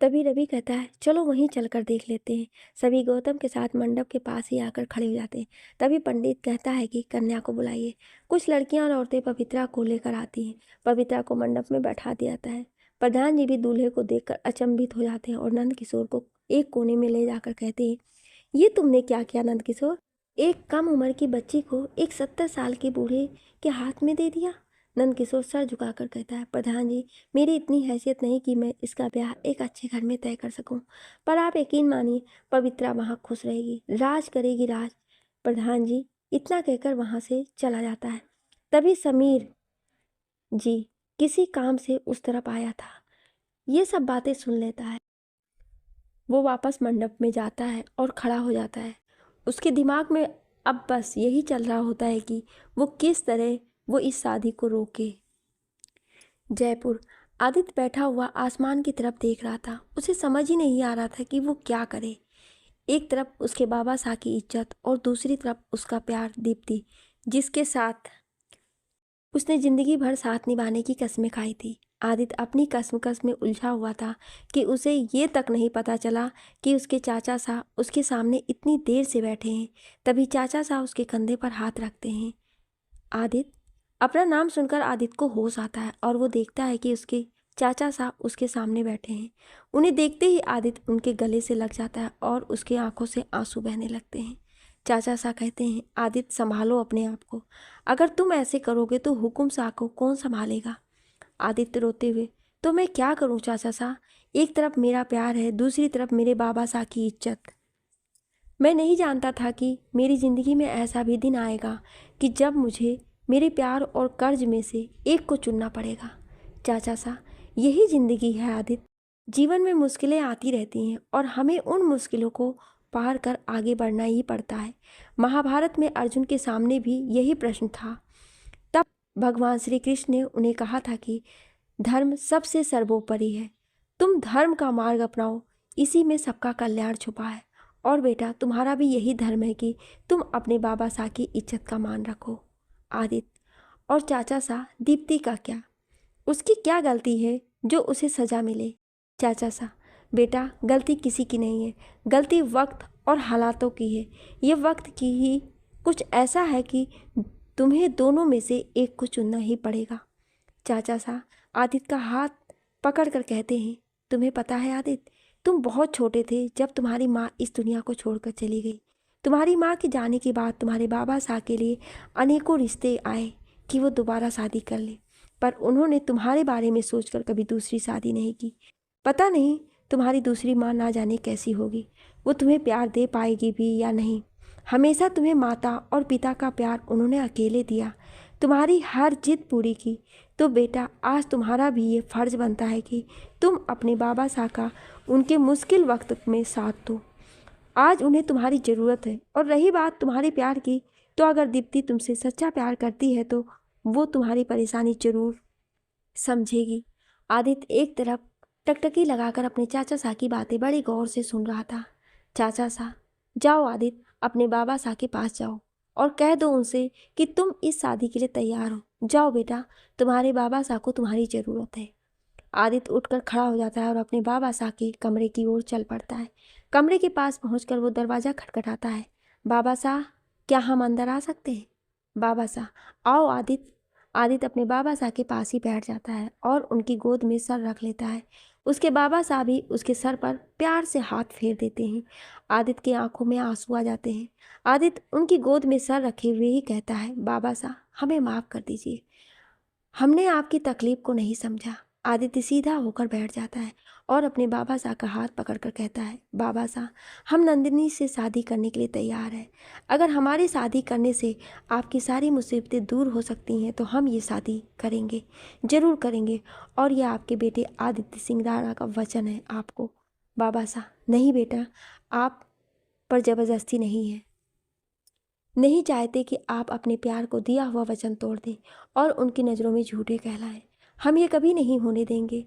तभी रवि कहता है, चलो वहीं चलकर देख लेते हैं। सभी गौतम के साथ मंडप के पास ही आकर खड़े हो जाते हैं। तभी पंडित कहता है कि कन्या को बुलाइए। कुछ लड़कियां और औरतें पवित्रा को लेकर आती हैं। पवित्रा को मंडप में बैठा दिया जाता है। प्रधान जी भी दूल्हे को देखकर अचंभित हो जाते हैं और नंद किशोर को एक कोने में ले जाकर कहते हैं, ये तुमने क्या किया नंद किशोर? एक कम उम्र की बच्ची को एक 70 साल के बूढ़े के हाथ में दे दिया। नंद किशोर सर झुकाकर कहता है, प्रधान जी, मेरी इतनी हैसियत नहीं कि मैं इसका ब्याह एक अच्छे घर में तय कर सकूं, पर आप यकीन मानिए, पवित्रा वहाँ खुश रहेगी, राज करेगी राज। प्रधान जी इतना कहकर वहाँ से चला जाता है। तभी समीर जी किसी काम से उस तरफ आया था, ये सब बातें सुन लेता है। वो वापस मंडप में जाता है और खड़ा हो जाता है। उसके दिमाग में अब बस यही चल रहा होता है कि वो किस तरह वो इस शादी को रोके। जयपुर। आदित्य बैठा हुआ आसमान की तरफ देख रहा था। उसे समझ ही नहीं आ रहा था कि वो क्या करे। एक तरफ उसके बाबा साहब की इज्जत और दूसरी तरफ उसका प्यार दीप्ति, जिसके साथ उसने जिंदगी भर साथ निभाने की कस्में खाई थी। आदित्य अपनी कसमकस में उलझा हुआ था कि उसे ये तक नहीं पता चला कि उसके चाचा साहब उसके सामने इतनी देर से बैठे हैं। तभी चाचा साहब उसके कंधे पर हाथ रखते हैं। आदित्य, अपना नाम सुनकर आदित्य को होश आता है और वो देखता है कि उसके चाचा साहब उसके सामने बैठे हैं। उन्हें देखते ही आदित्य उनके गले से लग जाता है और उसकी आंखों से आंसू बहने लगते हैं। चाचा साहब कहते हैं, आदित्य संभालो अपने आप को, अगर तुम ऐसे करोगे तो हुकुम शाह को कौन संभालेगा। आदित्य रोते हुए, तो मैं क्या करूं चाचा साहब, एक तरफ मेरा प्यार है, दूसरी तरफ मेरे बाबा साहब की इज्जत। मैं नहीं जानता था कि मेरी ज़िंदगी में ऐसा भी दिन आएगा कि जब मुझे मेरे प्यार और कर्ज में से एक को चुनना पड़ेगा। चाचा साहब, यही ज़िंदगी है आदित्य। जीवन में मुश्किलें आती रहती हैं और हमें उन मुश्किलों को पार कर आगे बढ़ना ही पड़ता है। महाभारत में अर्जुन के सामने भी यही प्रश्न था। तब भगवान श्री कृष्ण ने उन्हें कहा था कि धर्म सबसे सर्वोपरि है, तुम धर्म का मार्ग अपनाओ, इसी में सबका कल्याण छुपा है। और बेटा, तुम्हारा भी यही धर्म है कि तुम अपने बाबा साहब की इज्जत का मान रखो। आदित्य, और चाचा साहब, दीप्ति का क्या, उसकी क्या गलती है जो उसे सज़ा मिले। चाचा साहब, बेटा गलती किसी की नहीं है, गलती वक्त और हालातों की है। ये वक्त की ही कुछ ऐसा है कि तुम्हें दोनों में से एक को चुनना ही पड़ेगा। चाचा साहब आदित्य का हाथ पकड़ कर कहते हैं, तुम्हें पता है आदित्य, तुम बहुत छोटे थे जब तुम्हारी माँ इस दुनिया को छोड़कर चली गई। तुम्हारी माँ के जाने के बाद तुम्हारे बाबा साहब के लिए अनेकों रिश्ते आए कि वो दोबारा शादी कर ले, पर उन्होंने तुम्हारे बारे में सोचकर कभी दूसरी शादी नहीं की। पता नहीं तुम्हारी दूसरी माँ ना जाने कैसी होगी, वो तुम्हें प्यार दे पाएगी भी या नहीं। हमेशा तुम्हें माता और पिता का प्यार उन्होंने अकेले दिया, तुम्हारी हर जिद पूरी की। तो बेटा, आज तुम्हारा भी ये फ़र्ज़ बनता है कि तुम अपने बाबा साहब का उनके मुश्किल वक्त में साथ दो। आज उन्हें तुम्हारी ज़रूरत है। और रही बात तुम्हारे प्यार की, तो अगर दीप्ति तुमसे सच्चा प्यार करती है तो वो तुम्हारी परेशानी ज़रूर समझेगी। आदित्य एक तरफ टकटकी लगाकर अपने चाचा साहब की बातें बड़े गौर से सुन रहा था। चाचा साहब, जाओ आदित्य, अपने बाबा साहब के पास जाओ और कह दो उनसे कि तुम इस शादी के लिए तैयार हो। जाओ बेटा, तुम्हारे बाबा साहब को तुम्हारी ज़रूरत है। आदित्य उठकर खड़ा हो जाता है और अपने बाबा साहब के कमरे की ओर चल पड़ता है। कमरे के पास पहुंचकर वो दरवाज़ा खटखटाता है। बाबा साहब, क्या हम अंदर आ सकते हैं। बाबा साहब, आओ आदित्य। आदित्य अपने बाबा साहब के पास ही बैठ जाता है और उनकी गोद में सर रख लेता है। उसके बाबा साहब भी उसके सर पर प्यार से हाथ फेर देते हैं। आदित्य की आंखों में आंसू आ जाते हैं। आदित्य उनकी गोद में सर रखे हुए ही कहता है, बाबा साहब हमें माफ़ कर दीजिए, हमने आपकी तकलीफ को नहीं समझा। आदित्य सीधा होकर बैठ जाता है और अपने बाबा साहब का हाथ पकड़कर कहता है, बाबा साहब हम नंदिनी से शादी करने के लिए तैयार हैं। अगर हमारी शादी करने से आपकी सारी मुसीबतें दूर हो सकती हैं तो हम ये शादी करेंगे, ज़रूर करेंगे। और यह आपके बेटे आदित्य सिंह राणा का वचन है आपको। बाबा साहब, नहीं बेटा, आप पर ज़बरदस्ती नहीं है, नहीं चाहते कि आप अपने प्यार को दिया हुआ वचन तोड़ दें और उनकी नज़रों में झूठे कहलाएं। हम ये कभी नहीं होने देंगे।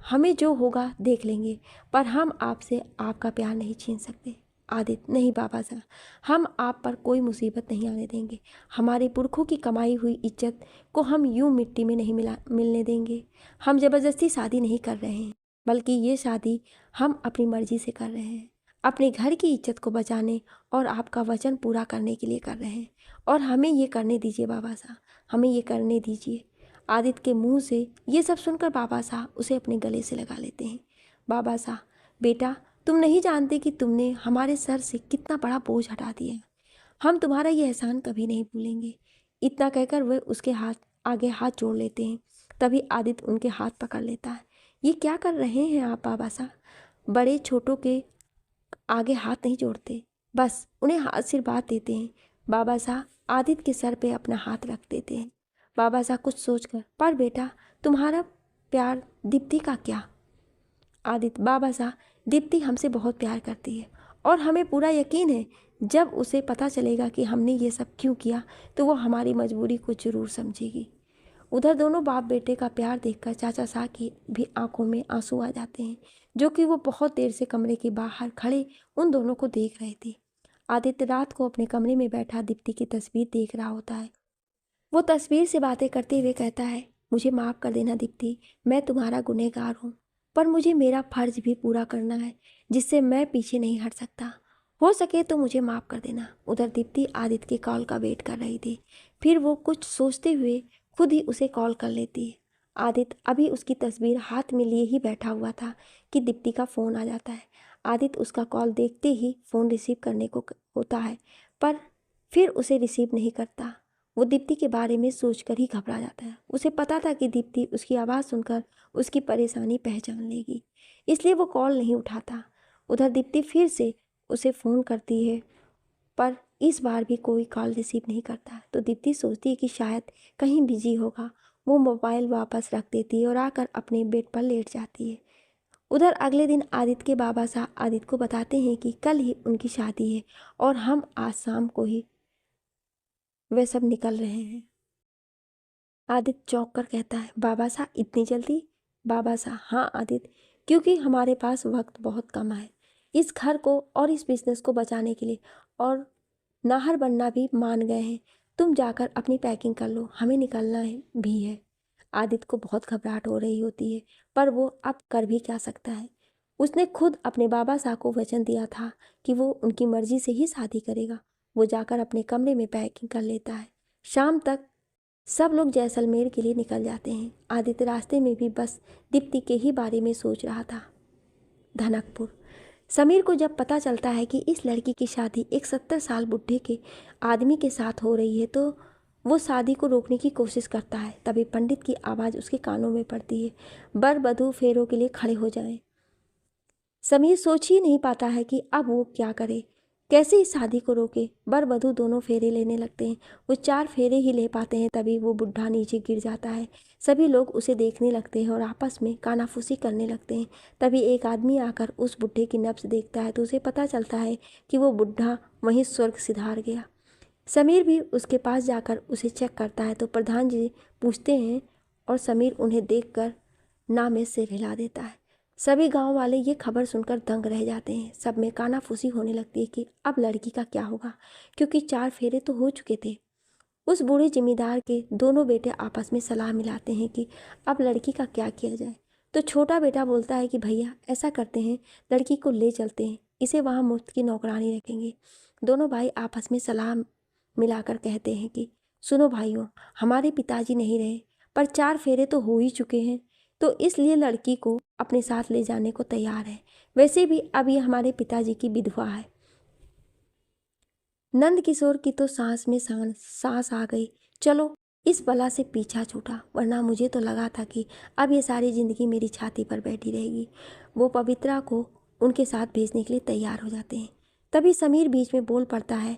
हमें जो होगा देख लेंगे, पर हम आपसे आपका प्यार नहीं छीन सकते। आदित्य, नहीं बाबा साहब, हम आप पर कोई मुसीबत नहीं आने देंगे। हमारे पुरखों की कमाई हुई इज्जत को हम यूं मिट्टी में नहीं मिलने देंगे। हम ज़बरदस्ती शादी नहीं कर रहे हैं, बल्कि ये शादी हम अपनी मर्जी से कर रहे हैं, अपने घर की इज्जत को बचाने और आपका वचन पूरा करने के लिए कर रहे हैं। और हमें ये करने दीजिए बाबा साहब, हमें ये करने दीजिए। आदित्य के मुंह से ये सब सुनकर बाबा साहब उसे अपने गले से लगा लेते हैं। बाबा साहब, बेटा तुम नहीं जानते कि तुमने हमारे सर से कितना बड़ा बोझ हटा दिया। हम तुम्हारा ये एहसान कभी नहीं भूलेंगे। इतना कहकर वह उसके आगे हाथ जोड़ लेते हैं। तभी आदित्य उनके हाथ पकड़ लेता है। ये क्या कर रहे हैं आप बाबा साहब, बड़े छोटों के आगे हाथ नहीं जोड़ते, बस उन्हें आशीर्वाद देते हैं। बाबा साहब आदित्य के सर पे अपना हाथ रख देते हैं। बाबा साहब कुछ सोचकर, पर बेटा तुम्हारा प्यार दीप्ति का क्या। आदित्य, बाबा साहब दीप्ति हमसे बहुत प्यार करती है और हमें पूरा यकीन है जब उसे पता चलेगा कि हमने ये सब क्यों किया तो वो हमारी मजबूरी को ज़रूर समझेगी। उधर दोनों बाप बेटे का प्यार देखकर चाचा साहब की भी आंखों में आंसू आ जाते हैं, जो कि वो बहुत देर से कमरे के बाहर खड़े उन दोनों को देख रहे थे। आदित्य रात को अपने कमरे में बैठा दीप्ति की तस्वीर देख रहा होता है। वो तस्वीर से बातें करते हुए कहता है, मुझे माफ़ कर देना दीप्ति, मैं तुम्हारा गुनहगार हूँ, पर मुझे मेरा फ़र्ज़ भी पूरा करना है, जिससे मैं पीछे नहीं हट सकता। हो सके तो मुझे माफ़ कर देना। उधर दीप्ति आदित्य के कॉल का वेट कर रही थी। फिर वो कुछ सोचते हुए खुद ही उसे कॉल कर लेती है। आदित्य अभी उसकी तस्वीर हाथ में लिए ही बैठा हुआ था कि दीप्ति का फ़ोन आ जाता है। आदित्य उसका कॉल देखते ही फ़ोन रिसीव करने को होता है, पर फिर उसे रिसीव नहीं करता। वो दीप्ति के बारे में सोचकर ही घबरा जाता है। उसे पता था कि दीप्ति उसकी आवाज़ सुनकर उसकी परेशानी पहचान लेगी, इसलिए वो कॉल नहीं उठाता। उधर दीप्ति फिर से उसे फ़ोन करती है, पर इस बार भी कोई कॉल रिसीव नहीं करता। तो दीप्ति सोचती है कि शायद कहीं बिजी होगा। वो मोबाइल वापस रख देती है और आकर अपने बेड पर लेट जाती है। उधर अगले दिन आदित्य के बाबा साहब आदित्य को बताते हैं कि कल ही उनकी शादी है और हम आज शाम को ही वे सब निकल रहे हैं। आदित्य चौंक कर कहता है, बाबा साहब इतनी जल्दी? बाबा साहब, हाँ आदित्य, क्योंकि हमारे पास वक्त बहुत कम है इस घर को और इस बिजनेस को बचाने के लिए, और नाहर बनना भी मान गए हैं। तुम जाकर अपनी पैकिंग कर लो, हमें निकलना है भी है। आदित्य को बहुत घबराहट हो रही होती है, पर वो अब कर भी क्या सकता है। उसने खुद अपने बाबा साहब को वचन दिया था कि वो उनकी मर्जी से ही शादी करेगा। वो जाकर अपने कमरे में पैकिंग कर लेता है। शाम तक सब लोग जैसलमेर के लिए निकल जाते हैं। आदित्य रास्ते में भी बस दीप्ति के ही बारे में सोच रहा था। धनकपुर। समीर को जब पता चलता है कि इस लड़की की शादी एक 70 साल बुढ़े के आदमी के साथ हो रही है, तो वो शादी को रोकने की कोशिश करता है। तभी पंडित की आवाज़ उसके कानों में पड़ती है, वर वधू फेरों के लिए खड़े हो जाएं। समीर सोच ही नहीं पाता है कि अब वो क्या करे, कैसे इस शादी को रोके। वर वधू दोनों फेरे लेने लगते हैं। वो 4 फेरे ही ले पाते हैं, तभी वो बुढ़ा नीचे गिर जाता है। सभी लोग उसे देखने लगते हैं और आपस में कानाफूसी करने लगते हैं। तभी एक आदमी आकर उस बुढ़े की नब्ज देखता है, तो उसे पता चलता है कि वो बुढ़ा वहीं स्वर्ग सिधार गया। समीर भी उसके पास जाकर उसे चेक करता है, तो प्रधान जी पूछते हैं और समीर उन्हें देखकर ना में सिर हिला देता है। सभी गांव वाले ये खबर सुनकर दंग रह जाते हैं। सब में कानाफूसी होने लगती है कि अब लड़की का क्या होगा, क्योंकि 4 फेरे तो हो चुके थे। उस बूढ़े जिम्मेदार के दोनों बेटे आपस में सलाह मिलाते हैं कि अब लड़की का क्या किया जाए। तो छोटा बेटा बोलता है कि भैया ऐसा करते हैं, लड़की को ले चलते हैं, इसे वहाँ मुफ्त की नौकरानी रखेंगे। दोनों भाई आपस में सलाह मिलाकर कहते हैं कि सुनो भाइयों, हमारे पिताजी नहीं रहे, पर 4 फेरे तो हो ही चुके हैं, तो इसलिए लड़की को अपने साथ ले जाने को तैयार है। वैसे भी अब ये हमारे पिताजी की विधवा है। नंद किशोर की तो सांस में सांस आ गई। चलो इस बला से पीछा छूटा, वरना मुझे तो लगा था कि अब ये सारी जिंदगी मेरी छाती पर बैठी रहेगी। वो पवित्रा को उनके साथ भेजने के लिए तैयार हो जाते हैं। तभी समीर बीच में बोल पड़ता है,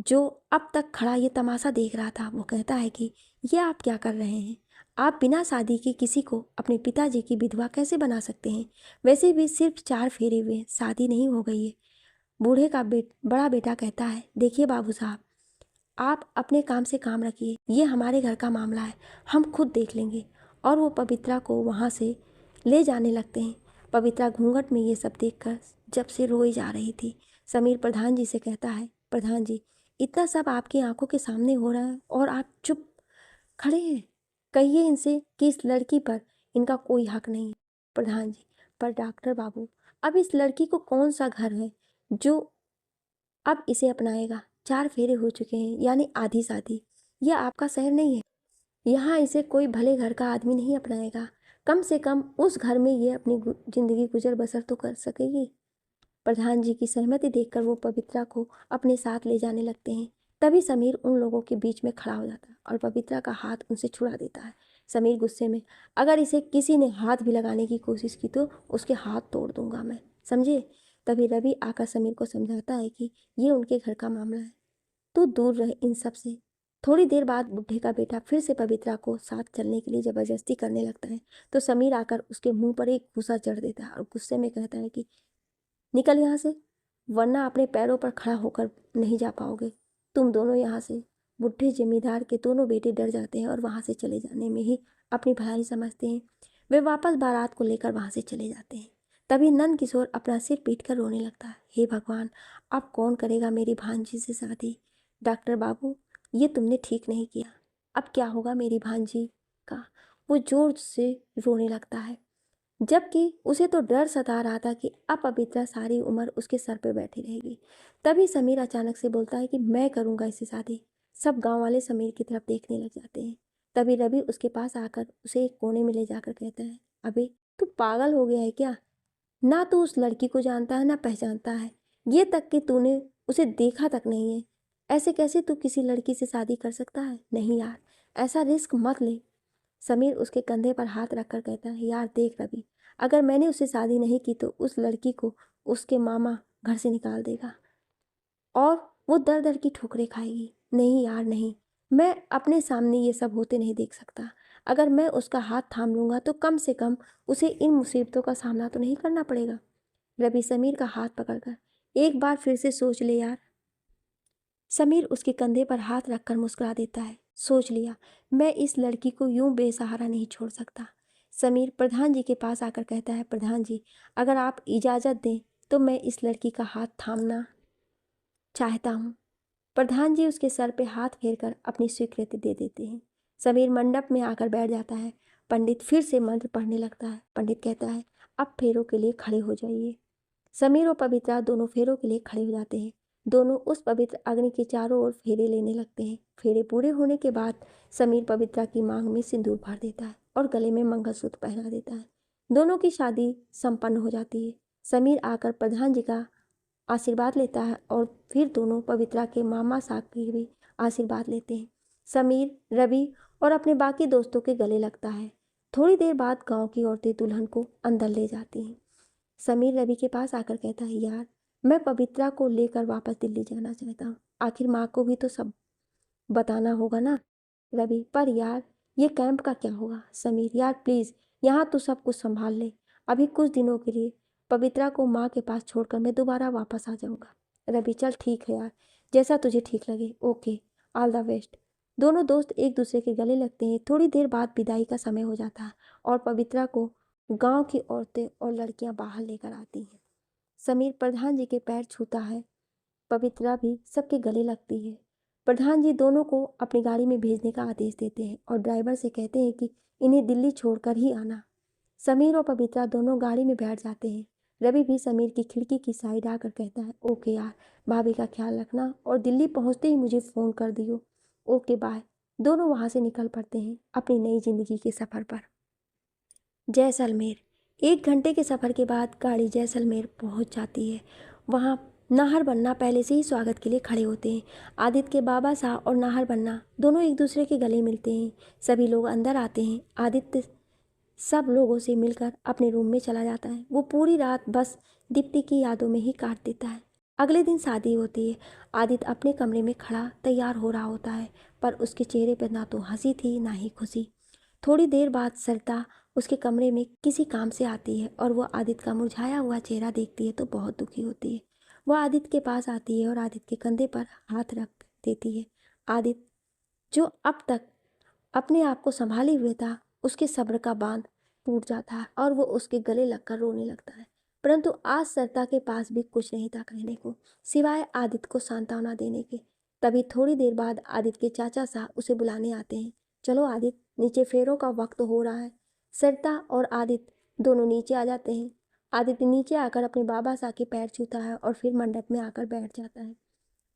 जो अब तक खड़ा ये तमाशा देख रहा था। वो कहता है कि ये आप क्या कर रहे हैं? आप बिना शादी के किसी को अपने पिताजी की विधवा कैसे बना सकते हैं? वैसे भी सिर्फ 4 फेरे हुए हैं, शादी नहीं हो गई है। बूढ़े का बड़ा बेटा कहता है, देखिए बाबू साहब, आप अपने काम से काम रखिए, ये हमारे घर का मामला है, हम खुद देख लेंगे। और वो पवित्रा को वहाँ से ले जाने लगते हैं। पवित्रा घूंघट में ये सब देखकर जब से रोई जा रही थी। समीर प्रधान जी से कहता है, प्रधान जी, इतना सब आपकी आंखों के सामने हो रहा है और आप चुप खड़े हैं। कहिए इनसे कि इस लड़की पर इनका कोई हक नहीं है। प्रधान जी, पर डॉक्टर बाबू, अब इस लड़की को कौन सा घर है जो अब इसे अपनाएगा? 4 फेरे हो चुके हैं, यानी आधी शादी। यह आपका शहर नहीं है, यहाँ इसे कोई भले घर का आदमी नहीं अपनाएगा। कम से कम उस घर में ये अपनी जिंदगी गुजर बसर तो कर सकेगी। प्रधान जी की सहमति देखकर वो पवित्रा को अपने साथ ले जाने लगते हैं। तभी समीर उन लोगों के बीच में खड़ा हो जाता है और पवित्रा का हाथ उनसे छुड़ा देता है। समीर गुस्से में, अगर इसे किसी ने हाथ भी लगाने की कोशिश की तो उसके हाथ तोड़ दूंगा मैं, समझे? तभी रवि आकर समीर को समझाता है कि ये उनके घर का मामला है, तू दूर रहे इन सब से। थोड़ी देर बाद बुढ़े का बेटा फिर से पवित्रा को साथ चलने के लिए जबरदस्ती करने लगता है, तो समीर आकर उसके मुंह पर एक घूसा चढ़ देता है और गुस्से में कहता है कि निकल यहाँ से, वरना अपने पैरों पर खड़ा होकर नहीं जा पाओगे। तुम दोनों यहाँ से। बुढ़े जमींदार के दोनों बेटे डर जाते हैं और वहाँ से चले जाने में ही अपनी भलाई समझते हैं। वे वापस बारात को लेकर वहाँ से चले जाते हैं। तभी नंद किशोर अपना सिर पीट कर रोने लगता है, हे भगवान, अब कौन करेगा मेरी भांजी से शादी? डॉक्टर बाबू, ये तुमने ठीक नहीं किया। अब क्या होगा मेरी भांजी का। वो जोर से रोने लगता है, जबकि उसे तो डर सता रहा था कि अब पवित्रा सारी उम्र उसके सर पे बैठी रहेगी। तभी समीर अचानक से बोलता है कि मैं करूँगा इससे शादी। सब गांव वाले समीर की तरफ देखने लग जाते हैं। तभी रवि उसके पास आकर उसे एक कोने में ले जाकर कहता है, अबे तू पागल हो गया है क्या? ना तू उस लड़की को जानता है ना पहचानता है, ये तक कि तूने उसे देखा तक नहीं है। ऐसे कैसे तू किसी लड़की से शादी कर सकता है? नहीं यार, ऐसा रिस्क मत ले। समीर उसके कंधे पर हाथ रखकर कहता है, यार देख रवि, अगर मैंने उससे शादी नहीं की तो उस लड़की को उसके मामा घर से निकाल देगा और वो दर दर की ठोकरें खाएगी। नहीं यार नहीं, मैं अपने सामने ये सब होते नहीं देख सकता। अगर मैं उसका हाथ थाम लूँगा तो कम से कम उसे इन मुसीबतों का सामना तो नहीं करना पड़ेगा। रवि समीर का हाथ पकड़कर, एक बार फिर से सोच ले यार। समीर उसके कंधे पर हाथ रखकर मुस्कुरा देता है, सोच लिया, मैं इस लड़की को यूं बेसहारा नहीं छोड़ सकता। समीर प्रधान जी के पास आकर कहता है, प्रधान जी अगर आप इजाज़त दें तो मैं इस लड़की का हाथ थामना चाहता हूँ। प्रधान जी उसके सर पे हाथ फेरकर अपनी स्वीकृति दे देते हैं। समीर मंडप में आकर बैठ जाता है। पंडित फिर से मंत्र पढ़ने लगता है। पंडित कहता है, अब फेरों के लिए खड़े हो जाइए। समीर और पवित्रा दोनों फेरों के लिए खड़े हो जाते हैं। दोनों उस पवित्र अग्नि के चारों ओर फेरे लेने लगते हैं। फेरे पूरे होने के बाद समीर पवित्रा की मांग में सिंदूर भर देता है और गले में मंगलसूत्र पहना देता है। दोनों की शादी संपन्न हो जाती है। समीर आकर प्रधान जी का आशीर्वाद लेता है और फिर दोनों पवित्रा के मामा साहब की भी आशीर्वाद लेते हैं। समीर रवि और अपने बाकी दोस्तों के गले लगता है। थोड़ी देर बाद गांव की औरतें दुल्हन को अंदर ले जाती हैं। समीर रवि के पास आकर कहता है, यार मैं पवित्रा को लेकर वापस दिल्ली जाना चाहता हूँ। आखिर माँ को भी तो सब बताना होगा ना। रवि, पर यार ये कैंप का क्या होगा? समीर, यार प्लीज़ यहाँ तो सब कुछ संभाल ले। अभी कुछ दिनों के लिए पवित्रा को माँ के पास छोड़कर मैं दोबारा वापस आ जाऊँगा। रवि, चल ठीक है यार, जैसा तुझे ठीक लगे। Okay, all the best. दोनों दोस्त एक दूसरे के गले लगते हैं। थोड़ी देर बाद विदाई का समय हो जाता है और पवित्रा को गांव की औरतें और लड़कियां बाहर लेकर आती हैं। समीर प्रधान जी के पैर छूता है। पवित्रा भी सबके गले लगती है। प्रधान जी दोनों को अपनी गाड़ी में भेजने का आदेश देते हैं और ड्राइवर से कहते हैं कि इन्हें दिल्ली छोड़कर ही आना। समीर और पवित्रा दोनों गाड़ी में बैठ जाते हैं। रवि भी समीर की खिड़की की साइड आकर कहता है, ओके यार, भाभी का ख्याल रखना और दिल्ली पहुंचते ही मुझे फ़ोन कर दियो। Okay bye. दोनों वहां से निकल पड़ते हैं अपनी नई जिंदगी के सफ़र पर। जैसलमेर। 1 घंटे के सफ़र के बाद गाड़ी जैसलमेर पहुंच जाती है। वहां नाहर बन्ना पहले से ही स्वागत के लिए खड़े होते हैं। आदित्य के बाबा साहब और नाहर बन्ना दोनों एक दूसरे के गले मिलते हैं। सभी लोग अंदर आते हैं। आदित्य सब लोगों से मिलकर अपने रूम में चला जाता है। वो पूरी रात बस दीप्ति की यादों में ही काट देता है। अगले दिन शादी होती है। आदित्य अपने कमरे में खड़ा तैयार हो रहा होता है, पर उसके चेहरे पर ना तो हंसी थी ना ही खुशी। थोड़ी देर बाद सरिता उसके कमरे में किसी काम से आती है और वो आदित्य का मुरझाया हुआ चेहरा देखती है तो बहुत दुखी होती है। वह आदित्य के पास आती है और आदित्य के कंधे पर हाथ रख देती है। आदित्य, जो अब तक अपने आप को संभाले हुए था, उसके सब्र का बांध टूट जाता है और वो उसके गले लगकर रोने लगता है। परंतु आज सरिता के पास भी कुछ नहीं था कहने को, सिवाय आदित्य को सांत्वना देने के। तभी थोड़ी देर बाद आदित्य के चाचा साहब उसे बुलाने आते हैं। चलो आदित्य, नीचे फेरों का वक्त हो रहा है। सरिता और आदित्य दोनों नीचे आ जाते हैं। आदित्य नीचे आकर अपने बाबा साहब के पैर छूता है और फिर मंडप में आकर बैठ जाता है।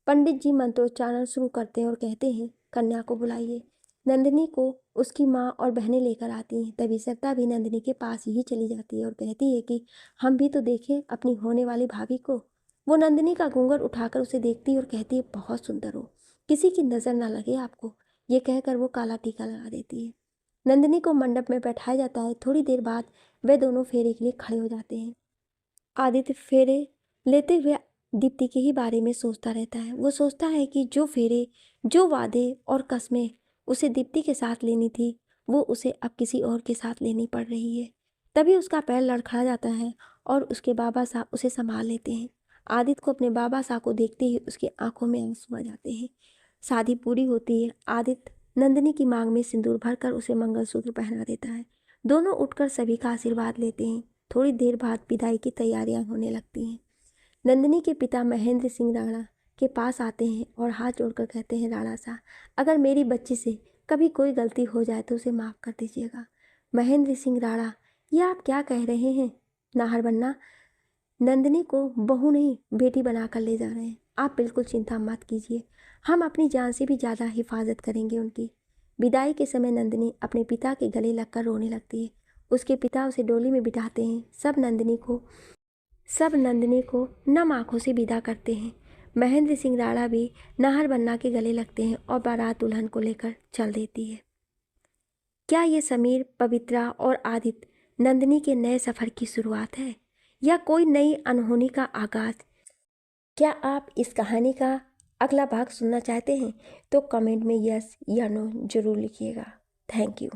पंडित जी मंत्रोच्चारण शुरू करते हैं और कहते हैं, कन्या को बुलाइए। नंदिनी को उसकी माँ और बहनें लेकर आती हैं। तभी सरिता भी नंदिनी के पास ही चली जाती है और कहती है कि हम भी तो देखें अपनी होने वाली भाभी को। वो नंदिनी का घूंघट उठाकर उसे देखती है और कहती है, बहुत सुंदर हो, किसी की नज़र ना लगे आपको। ये कहकर वो काला टीका लगा देती है। नंदिनी को मंडप में बैठाया जाता है। थोड़ी देर बाद वे दोनों फेरे के लिए खड़े हो जाते हैं। आदित्य फेरे लेते हुए दीप्ति के ही बारे में सोचता रहता है। वो सोचता है कि जो फेरे, जो वादे और कस्में उसे दीप्ति के साथ लेनी थी, वो उसे अब किसी और के साथ लेनी पड़ रही है। तभी उसका पैर लड़खड़ा जाता है और उसके बाबा साहब उसे संभाल लेते हैं। आदित्य को अपने बाबा साहब को देखते ही उसकी आंखों में आंसू आ जाते हैं। शादी पूरी होती है। आदित्य नंदिनी की मांग में सिंदूर भरकर उसे मंगलसूत्र पहना देता है। दोनों उठकर सभी का आशीर्वाद लेते हैं। थोड़ी देर बाद विदाई की तैयारियां होने लगती हैं। नंदिनी के पिता महेंद्र सिंह राणा के पास आते हैं और हाथ जोड़कर कहते हैं, राणा साहब, अगर मेरी बच्ची से कभी कोई गलती हो जाए तो उसे माफ़ कर दीजिएगा। महेंद्र सिंह राणा, ये आप क्या कह रहे हैं? नाहर बन्ना, नंदिनी को बहू नहीं बेटी बनाकर ले जा रहे हैं। आप बिल्कुल चिंता मत कीजिए, हम अपनी जान से भी ज़्यादा हिफाजत करेंगे उनकी। विदाई के समय नंदिनी अपने पिता के गले लगकर रोने लगती है। उसके पिता उसे डोली में बिठाते हैं। सब नंदिनी को नम आंखों से विदा करते हैं। महेंद्र सिंह राणा भी नाहर बन्ना के गले लगते हैं और बारात दुल्हन को लेकर चल देती है। क्या ये समीर, पवित्रा और आदित्य नंदिनी के नए सफ़र की शुरुआत है या कोई नई अनहोनी का आगाज़? क्या आप इस कहानी का अगला भाग सुनना चाहते हैं? तो कमेंट में यस या नो ज़रूर लिखिएगा। Thank you.